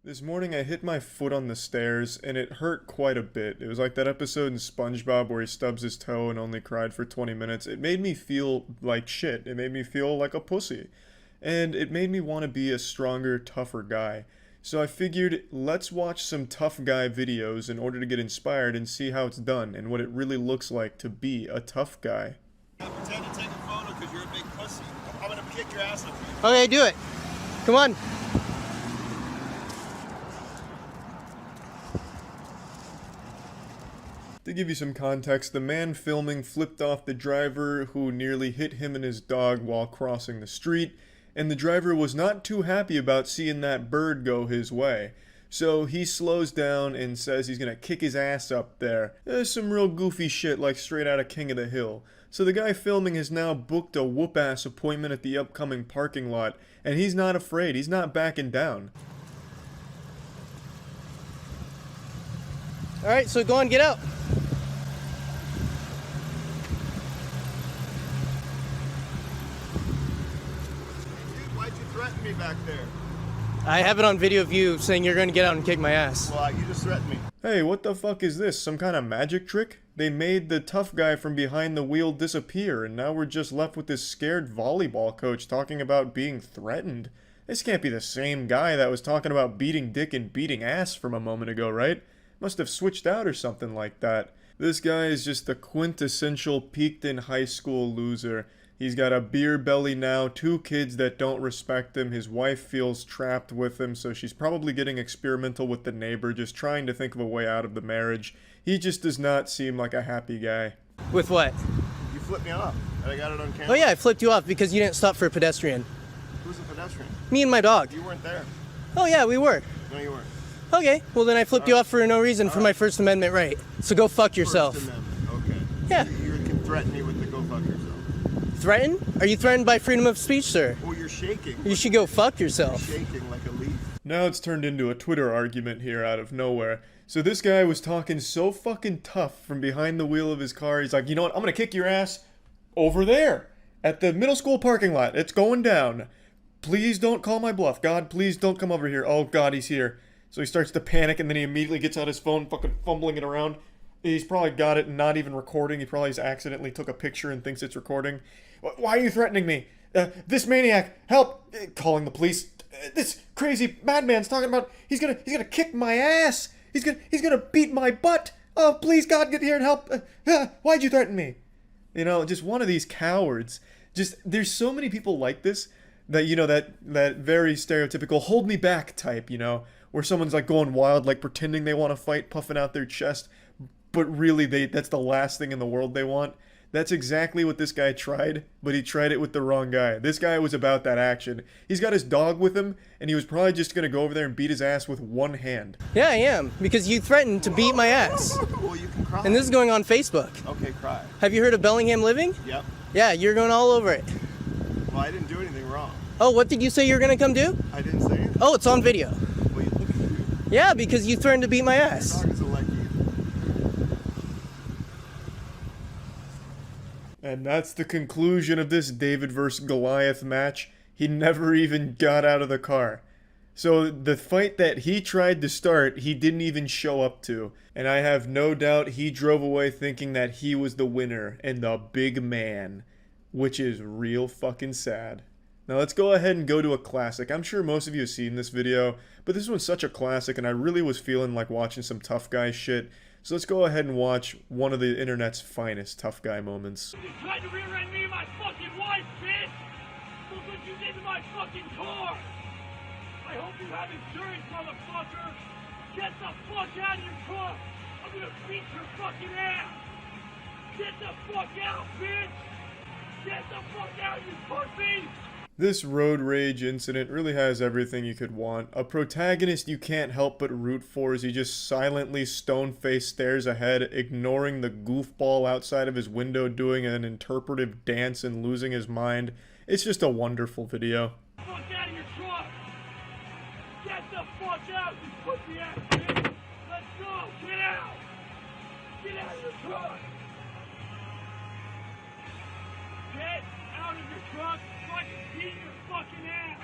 This morning I hit my foot on the stairs, and it hurt quite a bit. It was like that episode in SpongeBob where he stubs his toe and only cried for 20 minutes. It made me feel like shit. It made me feel like a pussy. And it made me want to be a stronger, tougher guy. So I figured, let's watch some tough guy videos in order to get inspired and see how it's done and what it really looks like to be a tough guy. Pretend to take a photo because you're a big pussy. I'm gonna kick your ass up here. Okay, do it. Come on. To give you some context, the man filming flipped off the driver who nearly hit him and his dog while crossing the street, and the driver was not too happy about seeing that bird go his way. So he slows down and says he's gonna kick his ass up there. There's some real goofy shit like straight out of King of the Hill. So the guy filming has now booked a whoop-ass appointment at the upcoming parking lot, and he's not afraid, he's not backing down. Alright, so go on, get out. Dude, why'd you threaten me back there? I have it on video of you saying you're going to get out and kick my ass. Well, you just threatened me. Hey, what the fuck is this? Some kind of magic trick? They made the tough guy from behind the wheel disappear, and now we're just left with this scared volleyball coach talking about being threatened. This can't be the same guy that was talking about beating dick and beating ass from a moment ago, right? Must have switched out or something like that. This guy is just the quintessential peaked in high school loser. He's got a beer belly now, 2 kids that don't respect him, his wife feels trapped with him, so she's probably getting experimental with the neighbor, just trying to think of a way out of the marriage. He just does not seem like a happy guy. With what? You flipped me off, and I got it on camera. Oh yeah, I flipped you off because you didn't stop for a pedestrian. Who's a pedestrian? Me and my dog. You weren't there. Oh yeah, we were. No, you weren't. Okay, well then I flipped you off for no reason for my First Amendment right. So go fuck yourself. First Amendment. Okay. Yeah. You can threaten me with the go fuck yourself. Threaten? Are you threatened by freedom of speech, sir? Oh, you're shaking. You should go fuck yourself. You're shaking like a leaf. Now it's turned into a Twitter argument here out of nowhere. So this guy was talking so fucking tough from behind the wheel of his car, he's like, you know what, I'm gonna kick your ass over there at the middle school parking lot. It's going down. Please don't call my bluff. God, please don't come over here. Oh God, he's here. So he starts to panic, and then he immediately gets out his phone, fucking fumbling it around. He's probably got it and not even recording. He probably just accidentally took a picture and thinks it's recording. Why are you threatening me? This maniac, help! Calling the police. This crazy madman's talking about he's gonna kick my ass. He's gonna beat my butt. Oh, please, God, get here and help. Why'd you threaten me? You know, just one of these cowards. Just, there's so many people like this that, you know, that very stereotypical hold me back type, you know, where someone's like going wild, like pretending they want to fight, puffing out their chest, but really that's the last thing in the world they want. That's exactly what this guy tried, but he tried it with the wrong guy. This guy was about that action. He's got his dog with him, and he was probably just gonna go over there and beat his ass with one hand. Yeah, I am, because you threatened to beat my ass. Well, you can cry. And this is going on Facebook. Okay, cry. Have you heard of Bellingham Living? Yep. Yeah, you're going all over it. Well, I didn't do anything wrong. Oh, what did you say you were gonna come do? I didn't say anything. Oh, it's on video. Well, you look at you. Yeah, because you threatened to beat my ass. Your dog isn't like you. And that's the conclusion of this David vs. Goliath match. He never even got out of the car. So the fight that he tried to start, he didn't even show up to. And I have no doubt he drove away thinking that he was the winner and the big man. Which is real fucking sad. Now let's go ahead and go to a classic. I'm sure most of you have seen this video, but this one's such a classic and I really was feeling like watching some tough guy shit. So let's go ahead and watch one of the internet's finest tough guy moments. You tried to rear-end me and my fucking wife, bitch! Look what you did to my fucking car! I hope you have insurance, motherfucker! Get the fuck out of your car! I'm gonna beat your fucking ass! Get the fuck out, bitch! Get the fuck out, you pussy! This road rage incident really has everything you could want. A protagonist you can't help but root for as he just silently stone-faced stares ahead, ignoring the goofball outside of his window doing an interpretive dance and losing his mind. It's just a wonderful video. Fuck out of your truck! Get the fuck out, you pussy ass bitch! Let's go! Get out! Get out of your truck! Get out of your truck so I can beat your fucking ass!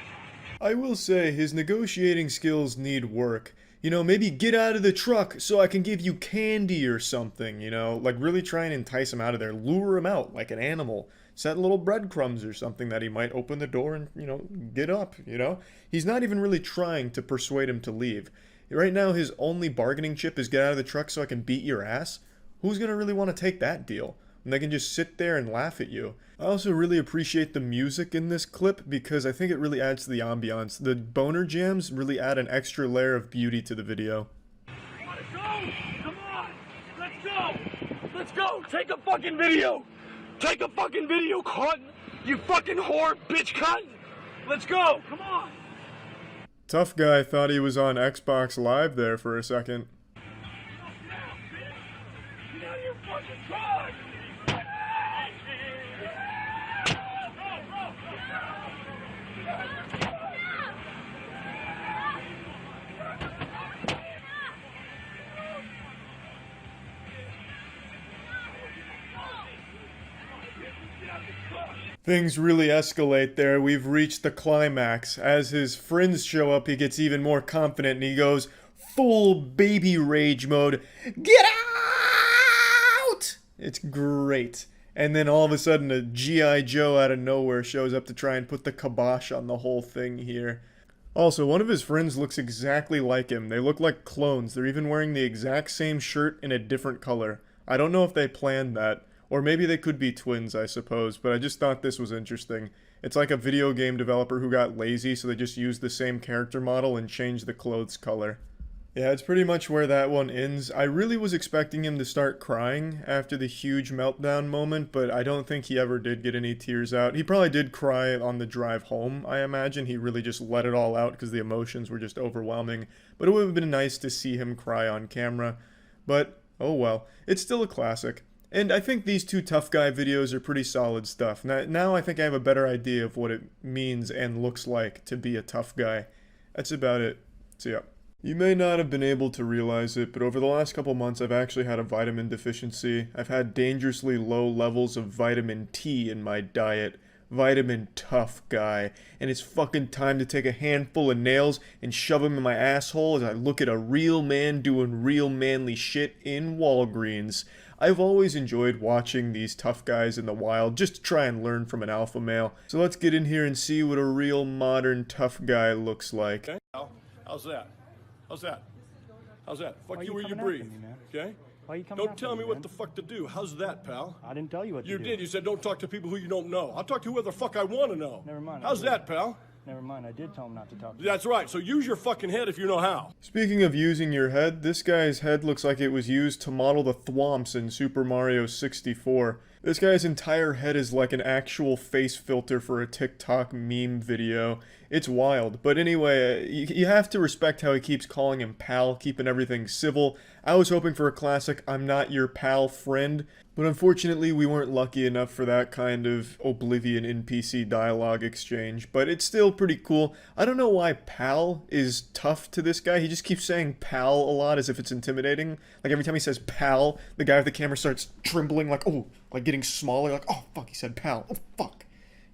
I will say his negotiating skills need work. You know, maybe get out of the truck so I can give you candy or something, you know? Like, really try and entice him out of there. Lure him out like an animal. Set little breadcrumbs or something that he might open the door and, you know, get up, you know? He's not even really trying to persuade him to leave. Right now, his only bargaining chip is get out of the truck so I can beat your ass. Who's gonna really want to take that deal? And they can just sit there and laugh at you. I also really appreciate the music in this clip because I think it really adds to the ambiance. The boner jams really add an extra layer of beauty to the video. Wanna go? Come on! Let's go! Let's go! Take a fucking video! Take a fucking video, cunt! You fucking whore, bitch cunt! Let's go! Come on! Tough guy thought he was on Xbox Live there for a second. Get out of your fucking truck! Things really escalate there. We've reached the climax. As his friends show up, he gets even more confident and he goes full baby rage mode. Get out! It's great. And then all of a sudden a G.I. Joe out of nowhere shows up to try and put the kibosh on the whole thing here. Also, one of his friends looks exactly like him. They look like clones. They're even wearing the exact same shirt in a different color. I don't know if they planned that. Or maybe they could be twins, I suppose, but I just thought this was interesting. It's like a video game developer who got lazy, so they just used the same character model and changed the clothes color. Yeah, it's pretty much where that one ends. I really was expecting him to start crying after the huge meltdown moment, but I don't think he ever did get any tears out. He probably did cry on the drive home, I imagine. He really just let it all out because the emotions were just overwhelming. But it would have been nice to see him cry on camera. But, oh well. It's still a classic. And I think these two tough guy videos are pretty solid stuff. Now I think I have a better idea of what it means and looks like to be a tough guy. That's about it. So yeah. You may not have been able to realize it, but over the last couple months I've actually had a vitamin deficiency. I've had dangerously low levels of vitamin T in my diet. Vitamin tough guy. And it's fucking time to take a handful of nails and shove them in my asshole as I look at a real man doing real manly shit in Walgreens. I've always enjoyed watching these tough guys in the wild, just to try and learn from an alpha male. So let's get in here and see what a real modern tough guy looks like. Okay. How's that? How's that? How's that? Fuck Why you you where you coming breathe. after me, man? Okay? Why you coming Don't after tell me what man? the fuck to do. How's that, pal? I didn't tell you what to You do. did. You said don't talk to people who you don't know. I'll talk to whoever the fuck I want to know. Never mind. How's that, pal? Never mind. I did tell him not to talk to you. That's right. So use your fucking head if you know how. Speaking of using your head, this guy's head looks like it was used to model the thwomps in Super Mario 64. This guy's entire head is like an actual face filter for a TikTok meme video. It's wild. But anyway, you have to respect how he keeps calling him pal, keeping everything civil. I was hoping for a classic I'm not your pal friend, but unfortunately we weren't lucky enough for that kind of Oblivion NPC dialogue exchange. But it's still pretty cool. I don't know why pal is tough to this guy. He just keeps saying pal a lot as if it's intimidating. Like every time he says pal, the guy with the camera starts trembling like, oh, like getting smaller, like, oh fuck, he said pal, oh fuck.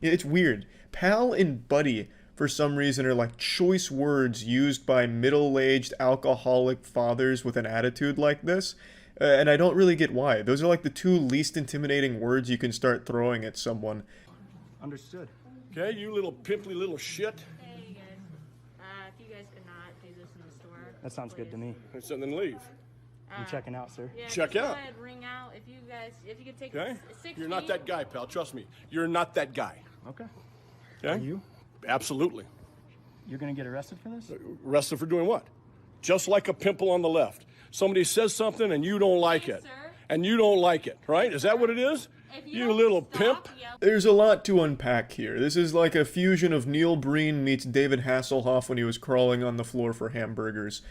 Yeah, it's weird. Pal and buddy, for some reason, are like choice words used by middle-aged alcoholic fathers with an attitude like this. And I don't really get why. Those are like the two least intimidating words you can start throwing at someone. Understood. Okay, you little pimply little shit. Hey, you guys. If you guys could not do this in the store. That sounds good to me. And then leave. I'm checking out, sir. Yeah, Check just out. Go ahead, ring out. If you could take Okay? 6 You're not feet. that guy, pal. Trust me. You're not that guy. Okay. Okay? Are you? Absolutely. You're gonna get arrested for this? Arrested for doing what? Just like a pimple on the left. Somebody says something and you don't like it. Sir. And you don't like it, right? Is that what it is? If You don't little stop, pimp. yell- There's a lot to unpack here. This is like a fusion of Neil Breen meets David Hasselhoff when he was crawling on the floor for hamburgers.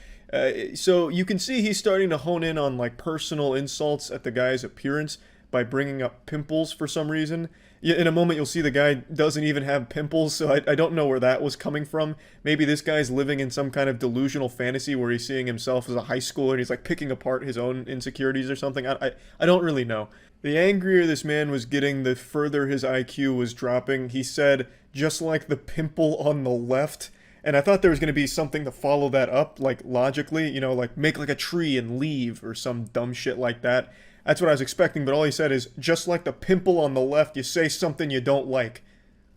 So you can see he's starting to hone in on like personal insults at the guy's appearance by bringing up pimples for some reason. Yeah, in a moment you'll see the guy doesn't even have pimples, so I don't know where that was coming from. Maybe this guy's living in some kind of delusional fantasy where he's seeing himself as a high schooler and he's like picking apart his own insecurities or something. I don't really know. The angrier this man was getting, the further his IQ was dropping. He said, just like the pimple on the left. And I thought there was going to be something to follow that up, like logically, you know, like make like a tree and leave or some dumb shit like that. That's what I was expecting, but all he said is, just like the pimple on the left, you say something you don't like.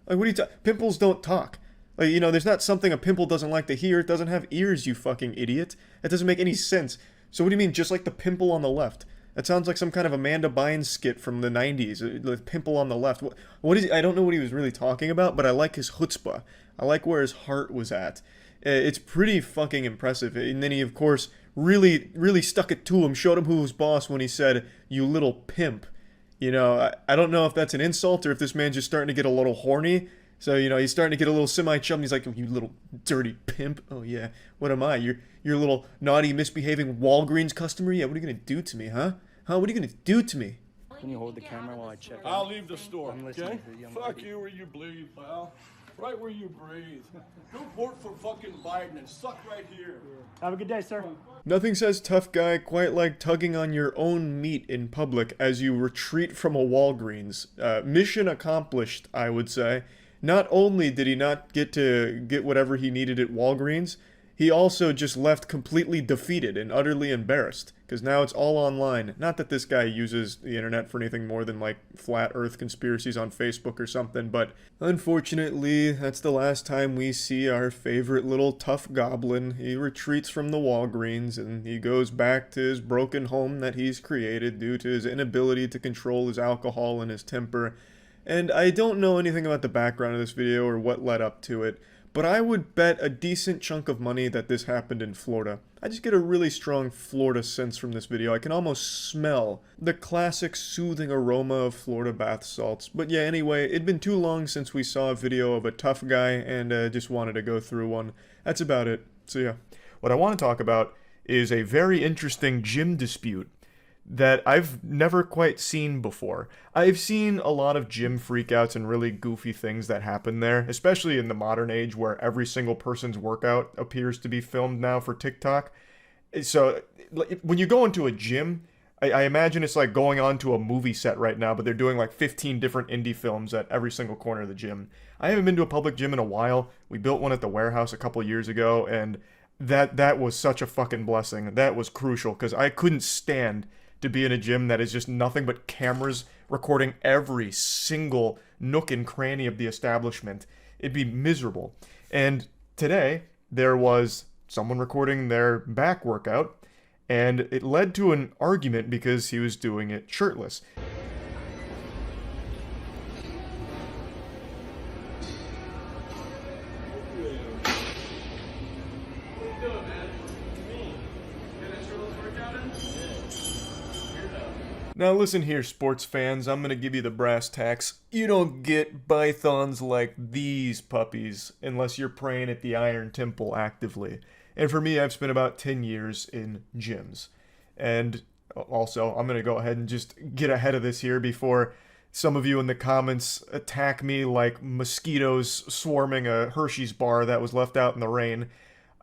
Like, what are you pimples don't talk. Like, you know, there's not something a pimple doesn't like to hear. It doesn't have ears, you fucking idiot. That doesn't make any sense. So what do you mean, just like the pimple on the left? That sounds like some kind of Amanda Bynes skit from the 90s. The pimple on the left. What is? I don't know what he was really talking about, but I like his chutzpah. I like where his heart was at. It's pretty fucking impressive. And then he, of course, really stuck it to him, showed him who was boss when he said, "You little pimp." You know, I don't know if that's an insult or if this man's just starting to get a little horny. So, you know, he's starting to get a little semi-chum. He's like, "You little dirty pimp." Oh, yeah. What am I? You're a little naughty, misbehaving Walgreens customer? Yeah, what are you going to do to me, huh? Huh? What are you going to do to me? Can you hold the camera while I check? I'll leave the store, I'm listening okay? to you. Fuck you where you breathe, pal. Right where you breathe. Go vote for fucking Biden and suck right here. Have a good day, sir. Nothing says tough guy quite like tugging on your own meat in public as you retreat from a Walgreens. Mission accomplished, I would say. Not only did he not get whatever he needed at Walgreens, he also just left completely defeated and utterly embarrassed, because now it's all online. Not that this guy uses the internet for anything more than, like, flat earth conspiracies on Facebook or something, but unfortunately, that's the last time we see our favorite little tough goblin. He retreats from the Walgreens, and he goes back to his broken home that he's created due to his inability to control his alcohol and his temper. And I don't know anything about the background of this video or what led up to it, but I would bet a decent chunk of money that this happened in Florida. I just get a really strong Florida sense from this video. I can almost smell the classic soothing aroma of Florida bath salts. But yeah, anyway, it'd been too long since we saw a video of a tough guy, and just wanted to go through one. That's about it. So yeah. What I want to talk about is a very interesting gym dispute that I've never quite seen before. I've seen a lot of gym freakouts and really goofy things that happen there, especially in the modern age where every single person's workout appears to be filmed now for TikTok. So when you go into a gym, I imagine it's like going onto a movie set right now, but they're doing like 15 different indie films at every single corner of the gym. I haven't been to a public gym in a while. We built one at the warehouse a couple years ago, and that was such a fucking blessing. That was crucial, because I couldn't stand to be in a gym that is just nothing but cameras recording every single nook and cranny of the establishment. It'd be miserable. And today, there was someone recording their back workout, and it led to an argument because he was doing it shirtless. Now listen here, sports fans, I'm gonna give you the brass tacks. You don't get pythons like these puppies unless you're praying at the Iron Temple actively. And for me, I've spent about 10 years in gyms. And also, I'm gonna go ahead and just get ahead of this here before some of you in the comments attack me like mosquitoes swarming a Hershey's bar that was left out in the rain.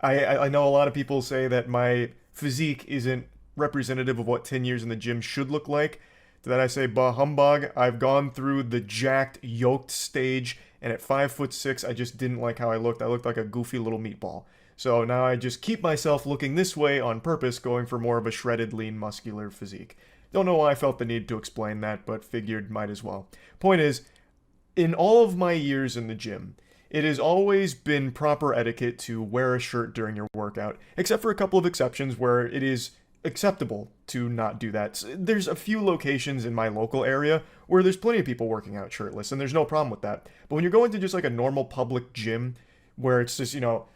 I know a lot of people say that my physique isn't representative of what 10 years in the gym should look like. To that I say, bah humbug. I've gone through the jacked, yoked stage, and at 5'6", I just didn't like how I looked. I looked like a goofy little meatball. So now I just keep myself looking this way on purpose, going for more of a shredded, lean, muscular physique. Don't know why I felt the need to explain that, but figured might as well. Point is, in all of my years in the gym, it has always been proper etiquette to wear a shirt during your workout, except for a couple of exceptions where it is acceptable to not do that. There's a few locations in my local area where there's plenty of people working out shirtless, and there's no problem with that. But when you're going to just like a normal public gym where it's just, you know,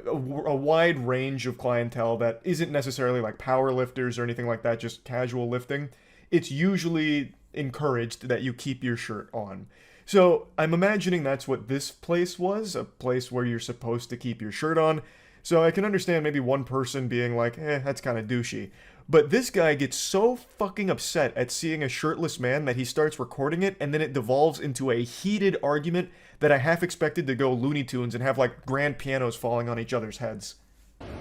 a wide range of clientele that isn't necessarily like power lifters or anything like that, just casual lifting, it's usually encouraged that you keep your shirt on. So I'm imagining that's what this place was, a place where you're supposed to keep your shirt on. So I can understand maybe one person being like, that's kind of douchey. But this guy gets so fucking upset at seeing a shirtless man that he starts recording it, and then it devolves into a heated argument that I half expected to go Looney Tunes and have like grand pianos falling on each other's heads.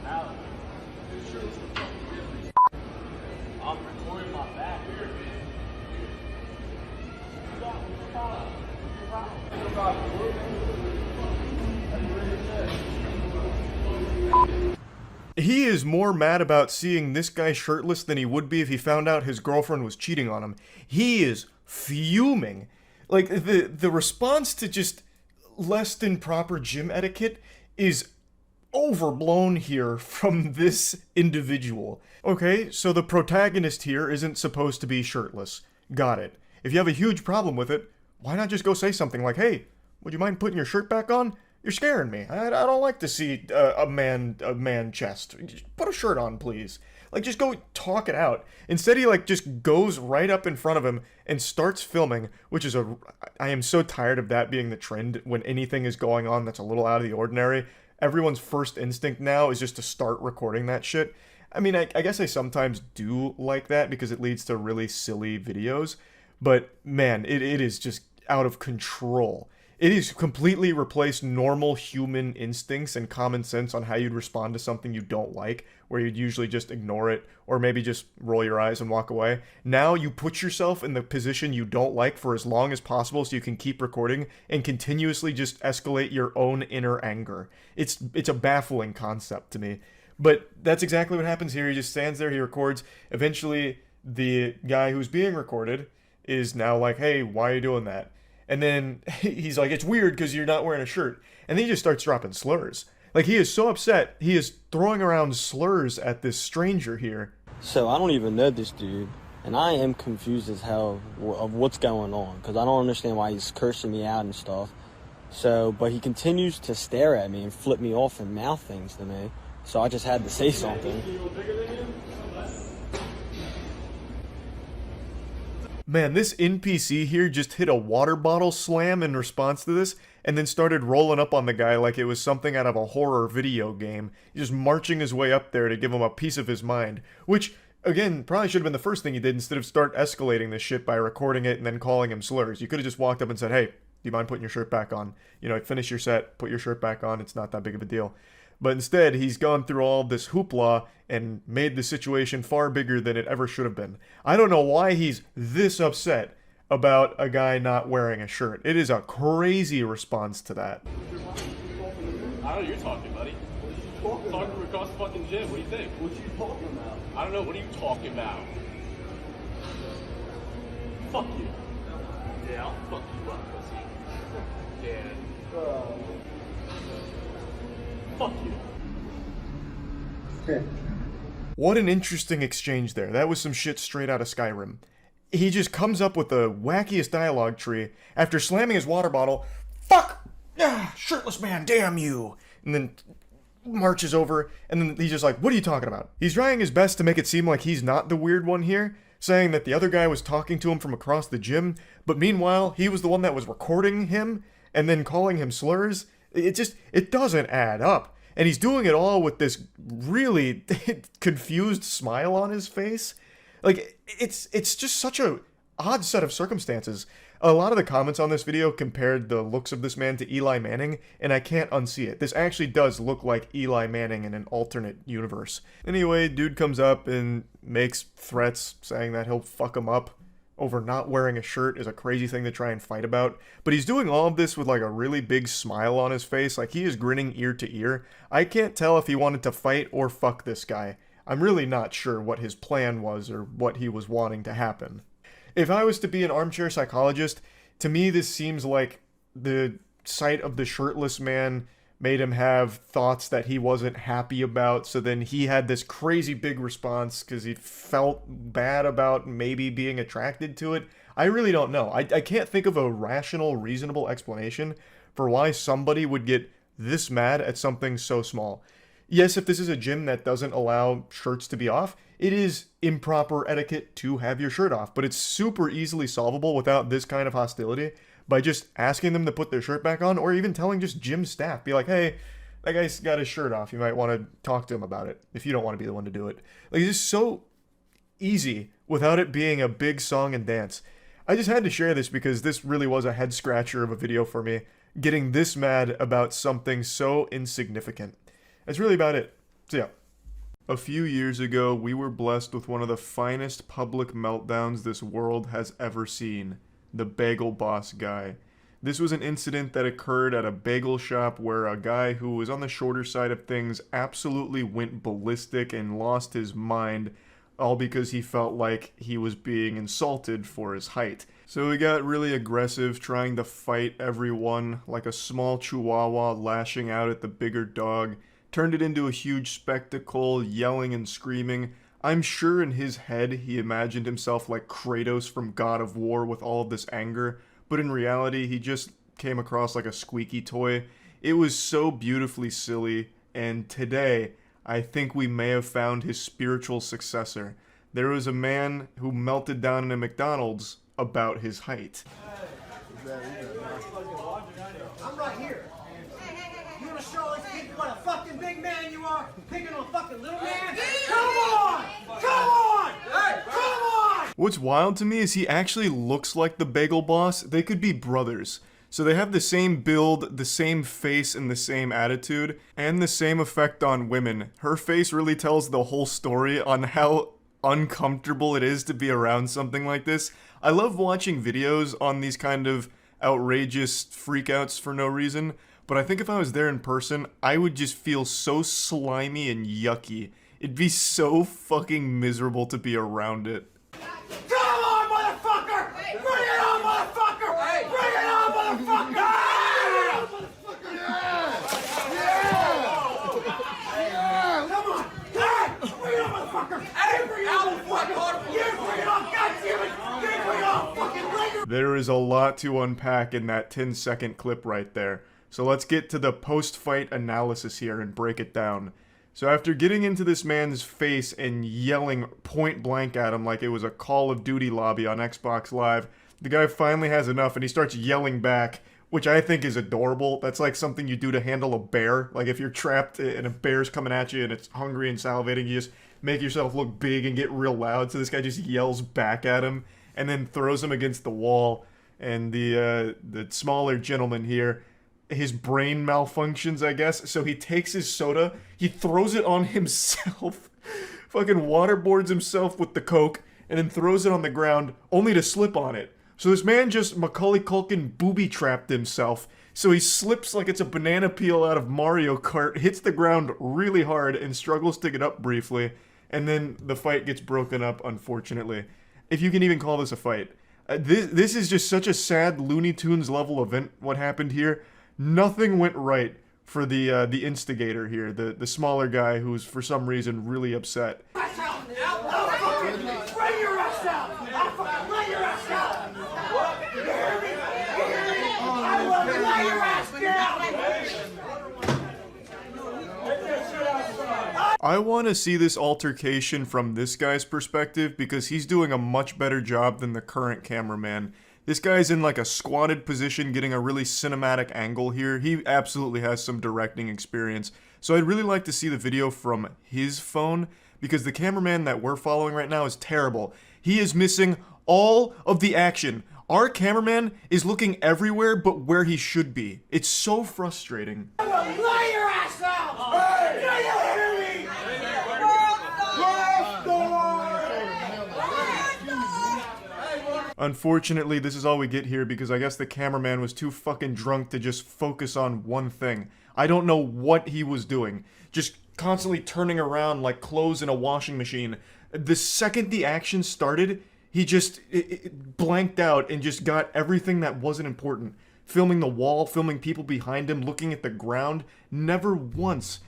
I'm recording my back here, man. he is more mad about seeing this guy shirtless than he would be if he found out his girlfriend was cheating on him. He is fuming. Like, the response to just less than proper gym etiquette is overblown here from this individual. Okay, so the protagonist here isn't supposed to be shirtless. Got it. If you have a huge problem with it, why not just go say something like, hey, would you mind putting your shirt back on? You're scaring me. I don't like to see a man chest. Just put a shirt on, please. Like, just go talk it out. Instead, he, like, just goes right up in front of him and starts filming, which is I am so tired of that being the trend when anything is going on that's a little out of the ordinary. Everyone's first instinct now is just to start recording that shit. I mean, I guess I sometimes do like that because it leads to really silly videos, but man, it is just out of control. It has completely replaced normal human instincts and common sense on how you'd respond to something you don't like, where you'd usually just ignore it or maybe just roll your eyes and walk away. Now you put yourself in the position you don't like for as long as possible so you can keep recording and continuously just escalate your own inner anger. It's a baffling concept to me. But that's exactly what happens here. He just stands there, he records. Eventually, the guy who's being recorded is now like, hey, why are you doing that? And then he's like, it's weird because you're not wearing a shirt. And then he just starts dropping slurs. Like, he is so upset, he is throwing around slurs at this stranger here. So I don't even know this dude, and I am confused as hell of what's going on, because I don't understand why he's cursing me out and stuff. So, but he continues to stare at me and flip me off and mouth things to me. So I just had to say something. Man, this NPC here just hit a water bottle slam in response to this, and then started rolling up on the guy like it was something out of a horror video game. He's just marching his way up there to give him a piece of his mind. Which, again, probably should have been the first thing he did instead of start escalating this shit by recording it and then calling him slurs. You could have just walked up and said, hey, do you mind putting your shirt back on? You know, finish your set, put your shirt back on, it's not that big of a deal. But instead, he's gone through all this hoopla and made the situation far bigger than it ever should have been. I don't know why he's this upset about a guy not wearing a shirt. It is a crazy response to that. I don't know, you're talking, buddy. Talking across the fucking gym. What do you think? What you talking about? I don't know. What are you talking about? Fuck you. Yeah, I'll fuck you up, pussy. Yeah. Fuck you. What an interesting exchange there. That was some shit straight out of Skyrim. He just comes up with the wackiest dialogue tree after slamming his water bottle. Fuck! Ah, shirtless man, damn you! And then marches over, and then he's just like, what are you talking about? He's trying his best to make it seem like he's not the weird one here, saying that the other guy was talking to him from across the gym, but meanwhile, he was the one that was recording him, and then calling him slurs. It doesn't add up. And he's doing it all with this really confused smile on his face. Like, it's just such a odd set of circumstances. A lot of the comments on this video compared the looks of this man to Eli Manning, and I can't unsee it. This actually does look like Eli Manning in an alternate universe. Anyway, dude comes up and makes threats saying that he'll fuck him up over not wearing a shirt is a crazy thing to try and fight about. But he's doing all of this with like a really big smile on his face, like he is grinning ear to ear. I can't tell if he wanted to fight or fuck this guy. I'm really not sure what his plan was or what he was wanting to happen. If I was to be an armchair psychologist, to me this seems like the sight of the shirtless man made him have thoughts that he wasn't happy about, so then he had this crazy big response because he felt bad about maybe being attracted to it. I really don't know. I can't think of a rational, reasonable explanation for why somebody would get this mad at something so small. Yes, if this is a gym that doesn't allow shirts to be off, it is improper etiquette to have your shirt off, but it's super easily solvable without this kind of hostility by just asking them to put their shirt back on, or even telling just gym staff, be like, hey, that guy's got his shirt off, you might want to talk to him about it, if you don't want to be the one to do it. Like, it's just so easy without it being a big song and dance. I just had to share this because this really was a head scratcher of a video for me, getting this mad about something so insignificant. That's really about it. So yeah. A few years ago, we were blessed with one of the finest public meltdowns this world has ever seen. The Bagel Boss guy. This was an incident that occurred at a bagel shop where a guy who was on the shorter side of things absolutely went ballistic and lost his mind, all because he felt like he was being insulted for his height. So he got really aggressive, trying to fight everyone like a small chihuahua lashing out at the bigger dog, turned it into a huge spectacle, yelling and screaming. I'm sure in his head he imagined himself like Kratos from God of War with all of this anger, but in reality he just came across like a squeaky toy. It was so beautifully silly, and today I think we may have found his spiritual successor. There was a man who melted down in a McDonald's about his height. I'm right here. You wanna show these people what a fucking big man you are? Picking on a fucking little man? Come on! Come on! Hey, come on! What's wild to me is he actually looks like the Bagel Boss. They could be brothers. So they have the same build, the same face, and the same attitude, and the same effect on women. Her face really tells the whole story on how uncomfortable it is to be around something like this. I love watching videos on these kind of outrageous freakouts for no reason, but I think if I was there in person, I would just feel so slimy and yucky. It'd be so fucking miserable to be around it. Come on, motherfucker! Bring it on, motherfucker! Bring it on, motherfucker! Yeah! Yeah! Come on! Hey! Bring it on, motherfucker! Hey! Bring it on, motherfucker! Yeah, bring it on! God damn it! Yeah, bring it on! Fucking bring it! There is a lot to unpack in that 10-second clip right there. So let's get to the post-fight analysis here and break it down. So after getting into this man's face and yelling point blank at him like it was a Call of Duty lobby on Xbox Live, the guy finally has enough and he starts yelling back, which I think is adorable. That's like something you do to handle a bear. Like if you're trapped and a bear's coming at you and it's hungry and salivating, you just make yourself look big and get real loud. So this guy just yells back at him and then throws him against the wall. And the smaller gentleman here, his brain malfunctions, I guess, so he takes his soda, he throws it on himself, fucking waterboards himself with the Coke, and then throws it on the ground, only to slip on it. So this man just Macaulay Culkin booby-trapped himself, so he slips like it's a banana peel out of Mario Kart, hits the ground really hard, and struggles to get up briefly, and then the fight gets broken up, unfortunately. If you can even call this a fight. This is just such a sad Looney Tunes level event, what happened here. Nothing went right for the instigator here, the smaller guy who's for some reason really upset. Bring your ass out! I'll fucking lay your ass out! You hear me? You hear me? I will lay your ass down! I want to see this altercation from this guy's perspective because he's doing a much better job than the current cameraman. This guy's in like a squatted position getting a really cinematic angle here. He absolutely has some directing experience. So I'd really like to see the video from his phone because the cameraman that we're following right now is terrible. He is missing all of the action. Our cameraman is looking everywhere but where he should be. It's so frustrating. I will lay your ass out! Hey! Do you hear me? Unfortunately, this is all we get here because I guess the cameraman was too fucking drunk to just focus on one thing. I don't know what he was doing. Just constantly turning around like clothes in a washing machine. The second the action started, he just blanked out and just got everything that wasn't important. Filming the wall, filming people behind him, looking at the ground, never once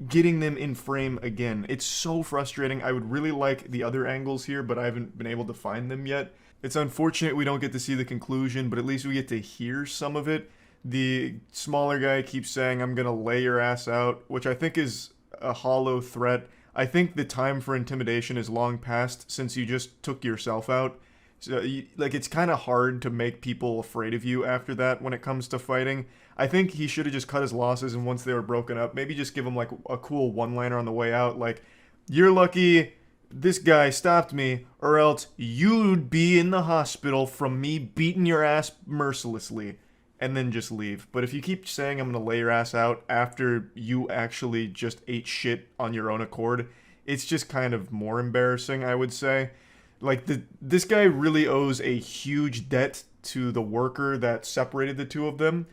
getting them in frame again. It's so frustrating. I would really like the other angles here, but I haven't been able to find them yet. It's unfortunate we don't get to see the conclusion, but at least we get to hear some of it. The smaller guy keeps saying, I'm gonna lay your ass out, which I think is a hollow threat. I think the time for intimidation is long past since you just took yourself out. So, it's kind of hard to make people afraid of you after that when it comes to fighting. I think he should have just cut his losses, and once they were broken up, maybe just give him like a cool one-liner on the way out, like, you're lucky this guy stopped me, or else you'd be in the hospital from me beating your ass mercilessly, and then just leave. But if you keep saying I'm gonna lay your ass out after you actually just ate shit on your own accord, it's just kind of more embarrassing, I would say. Like, this guy really owes a huge debt to the worker that separated the two of them,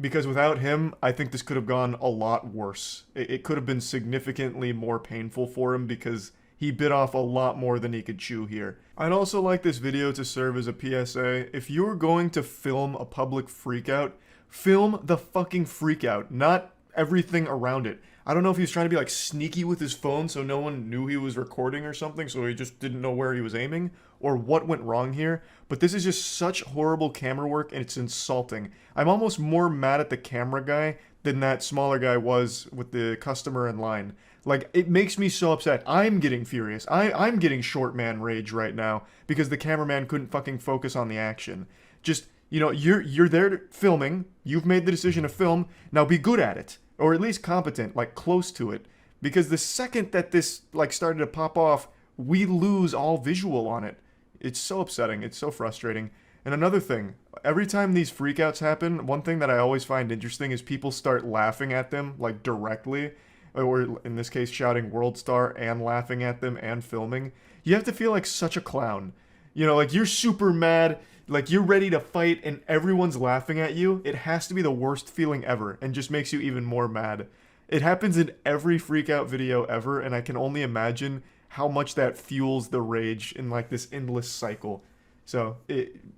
because without him, I think this could have gone a lot worse. It could have been significantly more painful for him because he bit off a lot more than he could chew here. I'd also like this video to serve as a PSA. If you're going to film a public freakout, film the fucking freakout, not everything around it. I don't know if he was trying to be like sneaky with his phone so no one knew he was recording or something, so he just didn't know where he was aiming, or what went wrong here, but this is just such horrible camera work and it's insulting. I'm almost more mad at the camera guy than that smaller guy was with the customer in line. Like, it makes me so upset. I'm getting furious. I'm getting short man rage right now because the cameraman couldn't fucking focus on the action. Just, you know, you're there filming, you've made the decision to film, now be good at it. Or at least competent, like close to it. Because the second that this like started to pop off, we lose all visual on it. It's so upsetting, it's so frustrating. And another thing, every time these freakouts happen, one thing that I always find interesting is people start laughing at them, like directly, or in this case shouting World Star and laughing at them and filming. You have to feel like such a clown. You know, like you're super mad, like you're ready to fight and everyone's laughing at you. It has to be the worst feeling ever and just makes you even more mad. It happens in every freakout video ever, and I can only imagine how much that fuels the rage in like this endless cycle. So,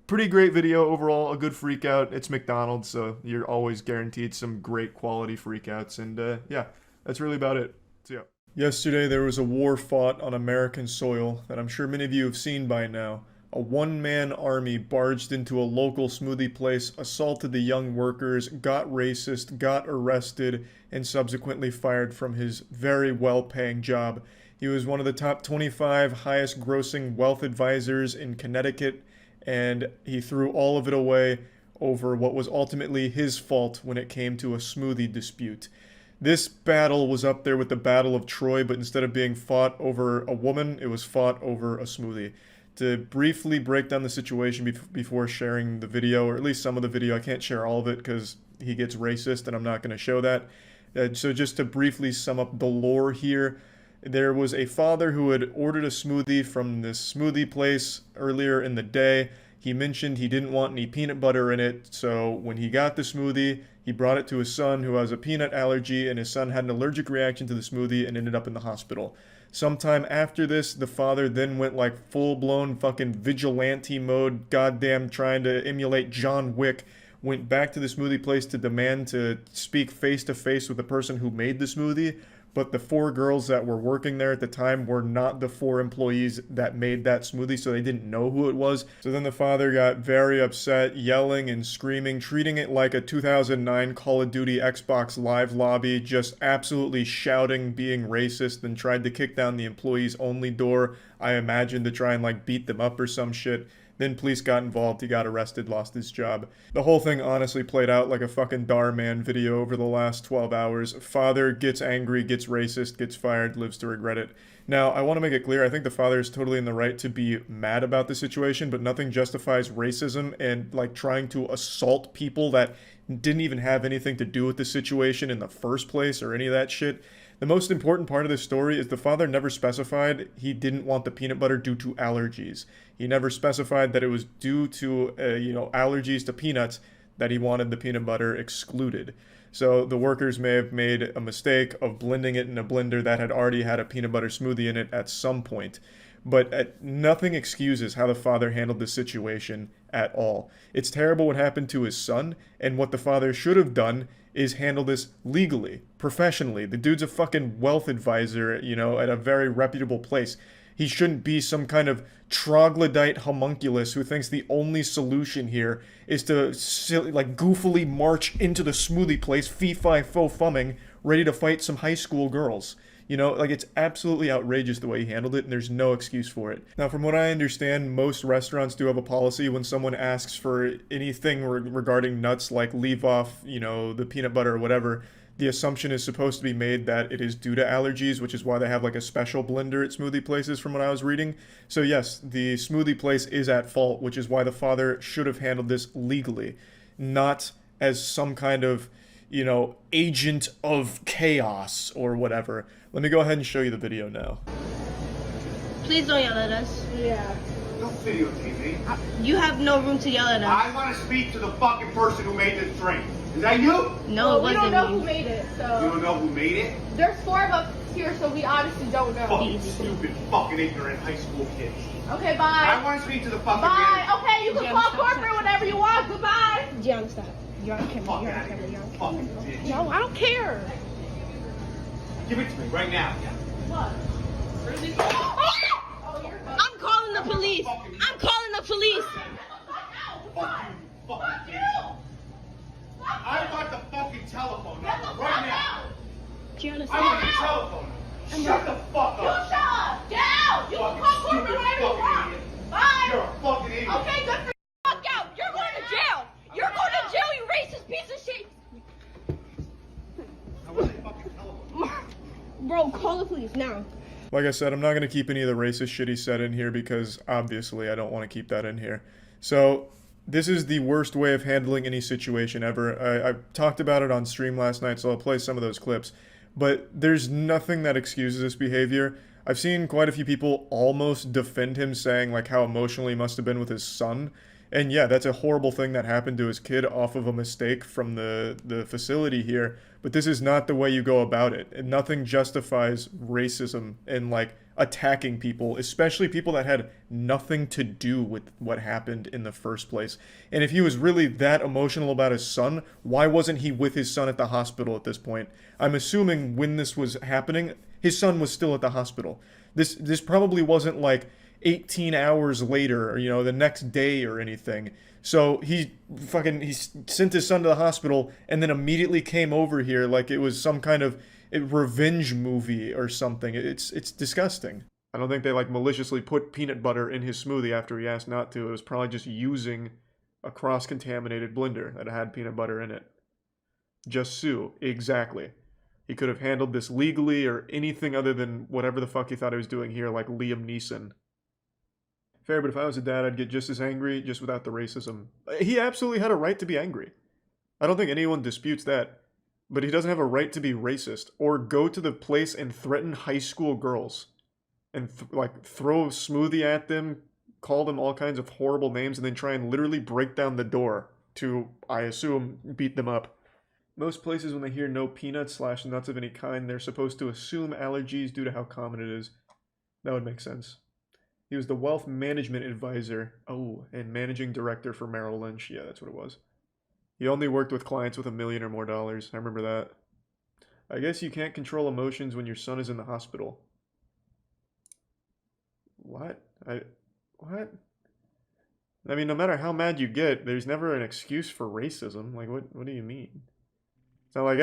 pretty great video overall, a good freakout. It's McDonald's, so you're always guaranteed some great quality freakouts, and yeah, that's really about it. So yeah. Yesterday there was a war fought on American soil that I'm sure many of you have seen by now. A one-man army barged into a local smoothie place, assaulted the young workers, got racist, got arrested, and subsequently fired from his very well-paying job. He was one of the top 25 highest-grossing wealth advisors in Connecticut, and he threw all of it away over what was ultimately his fault when it came to a smoothie dispute. This battle was up there with the Battle of Troy, but instead of being fought over a woman, it was fought over a smoothie. To briefly break down the situation before sharing the video, or at least some of the video, I can't share all of it because he gets racist and I'm not going to show that. So just to briefly sum up the lore here, there was a father who had ordered a smoothie from this smoothie place earlier in the day. He mentioned he didn't want any peanut butter in it, so when he got the smoothie, he brought it to his son who has a peanut allergy, and his son had an allergic reaction to the smoothie and ended up in the hospital. Sometime after this, the father then went like full-blown fucking vigilante mode, goddamn trying to emulate John Wick, went back to the smoothie place to demand to speak face-to-face with the person who made the smoothie, but the 4 girls that were working there at the time were not the 4 employees that made that smoothie, so they didn't know who it was. So then the father got very upset, yelling and screaming, treating it like a 2009 Call of Duty Xbox Live lobby, just absolutely shouting, being racist, and tried to kick down the employees only door, I imagine, to try and like beat them up or some shit. Then police got involved, he got arrested, lost his job. The whole thing honestly played out like a fucking Dhar Mann video over the last 12 hours. Father gets angry, gets racist, gets fired, lives to regret it. Now, I want to make it clear, I think the father is totally in the right to be mad about the situation, but nothing justifies racism and like trying to assault people that didn't even have anything to do with the situation in the first place or any of that shit. The most important part of this story is the father never specified he didn't want the peanut butter due to allergies. He never specified that it was due to, allergies to peanuts that he wanted the peanut butter excluded. So the workers may have made a mistake of blending it in a blender that had already had a peanut butter smoothie in it at some point. But nothing excuses how the father handled the situation at all. It's terrible what happened to his son, and what the father should have done is handle this legally, professionally. The dude's a fucking wealth advisor, at a very reputable place. He shouldn't be some kind of troglodyte homunculus who thinks the only solution here is to goofily march into the smoothie place, fee-fi-fo-fumming, ready to fight some high school girls. It's absolutely outrageous the way he handled it, and there's no excuse for it. Now, from what I understand, most restaurants do have a policy when someone asks for anything regarding nuts, like leave off, the peanut butter or whatever, the assumption is supposed to be made that it is due to allergies, which is why they have like a special blender at smoothie places from what I was reading. So yes, the smoothie place is at fault, which is why the father should have handled this legally, not as some kind of, agent of chaos or whatever. Let me go ahead and show you the video now. Please don't yell at us. Yeah. Don't videotape me. You have no room to yell at us. I want to speak to the fucking person who made this drink. Is that you? No, it we wasn't don't know me. who made it, You so don't know who made it? there's 4 of us here, so we obviously don't know. Fucking stupid, fucking ignorant high school kids. Okay, I bye. want to speak to the fucking Bye. man. Okay, you can Jim, call stop, corporate stop. whenever you want. Goodbye. John, stop. You're on camera. Fuck You're out on of camera. here, You're on you camera. fucking bitch. No, I don't care. Give it to me right now. What? I'm calling the police. I'm calling the police. Fuck you, fucking bitch. I want the fucking telephone number right now. Gianna, I want the telephone number. Shut the fuck You up. shut up. Down. You can Fucking call corporate stupid whenever you fucking want. idiot. Bye. You're a fucking idiot. Okay, good for you. Fuck out. You're going to jail. You're going to jail, you racist piece of shit. I want the fucking telephone. Bro, call the police now. Like I said, I'm not going to keep any of the racist shit he said in here because obviously I don't want to keep that in here. So this is the worst way of handling any situation ever. I talked about it on stream last night, so I'll play some of those clips. But there's nothing that excuses this behavior. I've seen quite a few people almost defend him, saying like how emotional he must have been with his son. And yeah, that's a horrible thing that happened to his kid off of a mistake from the facility here. But this is not the way you go about it. And nothing justifies racism and like attacking people, especially people that had nothing to do with what happened in the first place. And if he was really that emotional about his son, why wasn't he with his son at the hospital at this point? I'm assuming when this was happening, his son was still at the hospital. This probably wasn't like 18 hours later, or, you know, the next day or anything. So he sent his son to the hospital and then immediately came over here like it was some kind of revenge movie or something. It's disgusting. I don't think they like maliciously put peanut butter in his smoothie after he asked not to. It was probably just using a cross-contaminated blender that had peanut butter in it. Just sue. Exactly. He could have handled this legally or anything other than whatever the fuck he thought he was doing here, like Liam Neeson. Fair, but if I was a dad, I'd get just as angry, just without the racism. He absolutely had a right to be angry. I don't think anyone disputes that. But he doesn't have a right to be racist, or go to the place and threaten high school girls. And throw a smoothie at them, call them all kinds of horrible names, and then try and literally break down the door to, I assume, beat them up. Most places when they hear no peanuts / nuts of any kind, they're supposed to assume allergies due to how common it is. That would make sense. He was the wealth management advisor, and managing director for Merrill Lynch. Yeah, that's what it was. He only worked with clients with $1 million or more. I remember that. I guess you can't control emotions when your son is in the hospital. What? What? I mean, no matter how mad you get, there's never an excuse for racism. Like, what do you mean? It's not like,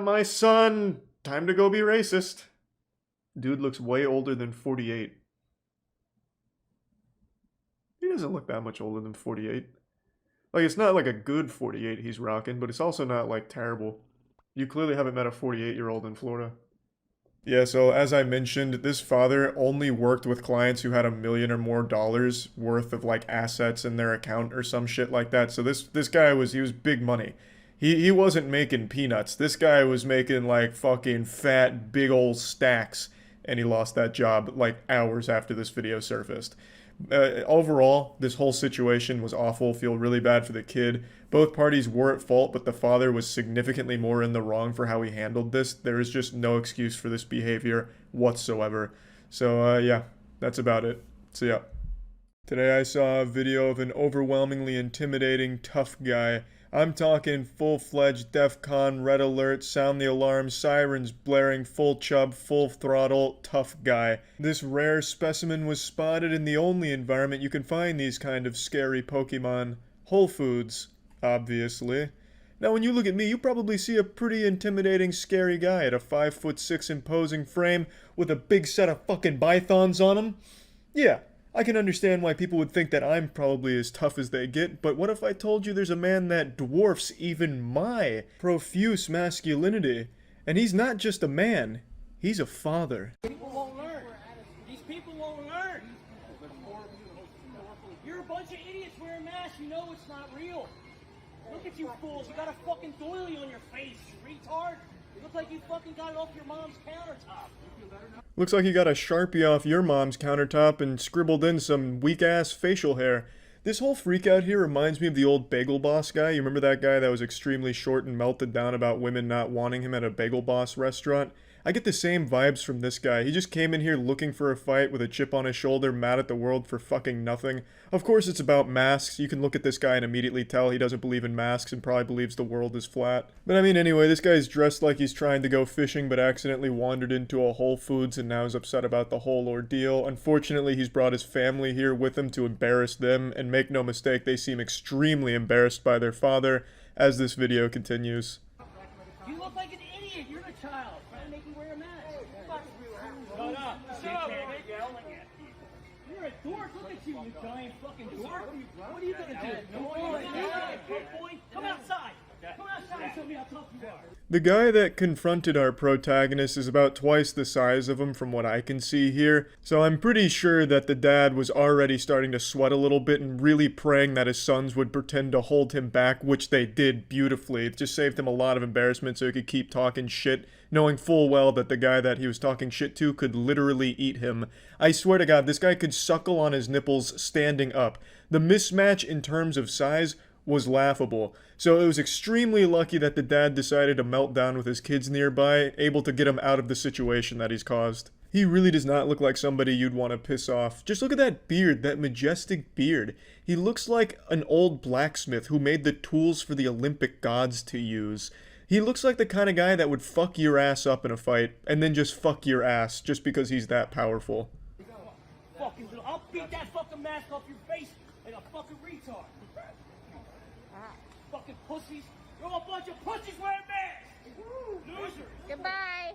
my son, time to go be racist. Dude looks way older than 48. He doesn't look that much older than 48. Like, it's not like a good 48 he's rocking, but it's also not, like, terrible. You clearly haven't met a 48-year-old in Florida. Yeah, so as I mentioned, this father only worked with clients who had $1 million or more worth of, like, assets in their account or some shit like that. So this guy was big money. He wasn't making peanuts. This guy was making, like, fucking fat, big old stacks, and he lost that job, like, hours after this video surfaced. Overall, this whole situation was awful. Feel really bad for the kid. Both parties were at fault, but the father was significantly more in the wrong for how he handled this. There is just no excuse for this behavior whatsoever. So, yeah, that's about it. See ya. Today I saw a video of an overwhelmingly intimidating, tough guy. I'm talking full-fledged DEFCON, red alert, sound the alarm, sirens blaring, full chub, full throttle, tough guy. This rare specimen was spotted in the only environment you can find these kind of scary Pokemon, Whole Foods, obviously. Now when you look at me, you probably see a pretty intimidating, scary guy at a 5'6" imposing frame with a big set of fucking pythons on him. Yeah. I can understand why people would think that I'm probably as tough as they get, but what if I told you there's a man that dwarfs even my profuse masculinity? And he's not just a man, he's a father. People won't learn. These people won't learn. You're a bunch of idiots wearing masks. You know it's not real. Look at you fools. You got a fucking doily on your face, you retard. It looks like you fucking got it off your mom's countertop. Looks like you got a Sharpie off your mom's countertop and scribbled in some weak-ass facial hair. This whole freak out here reminds me of the old Bagel Boss guy. You remember that guy that was extremely short and melted down about women not wanting him at a Bagel Boss restaurant? I get the same vibes from this guy. He just came in here looking for a fight with a chip on his shoulder, mad at the world for fucking nothing. Of course it's about masks. You can look at this guy and immediately tell he doesn't believe in masks and probably believes the world is flat. But I mean, anyway, this guy's dressed like he's trying to go fishing but accidentally wandered into a Whole Foods and now is upset about the whole ordeal. Unfortunately, he's brought his family here with him to embarrass them, and make no mistake, they seem extremely embarrassed by their father as this video continues. You look like an idiot. You're a child. Trying to make you wear a mask. Shut up! Shut up! You're a dork. Look at you, you giant fucking dork. What are you gonna do? Boy, come outside. Come outside and tell me how tough you are. The guy that confronted our protagonist is about twice the size of him from what I can see here, so I'm pretty sure that the dad was already starting to sweat a little bit and really praying that his sons would pretend to hold him back, which they did beautifully. It just saved him a lot of embarrassment so he could keep talking shit, knowing full well that the guy that he was talking shit to could literally eat him. I swear to God, this guy could suckle on his nipples standing up. The mismatch in terms of size was laughable. So it was extremely lucky that the dad decided to melt down with his kids nearby, able to get him out of the situation that he's caused. He really does not look like somebody you'd want to piss off. Just look at that beard, that majestic beard. He looks like an old blacksmith who made the tools for the Olympic gods to use. He looks like the kind of guy that would fuck your ass up in a fight, and then just fuck your ass, just because he's that powerful. Fucking little, I'll beat that fucking mask off your face like a fucking retard. Fucking pussies. You're all a bunch of pussies wearing masks. Losers. Goodbye.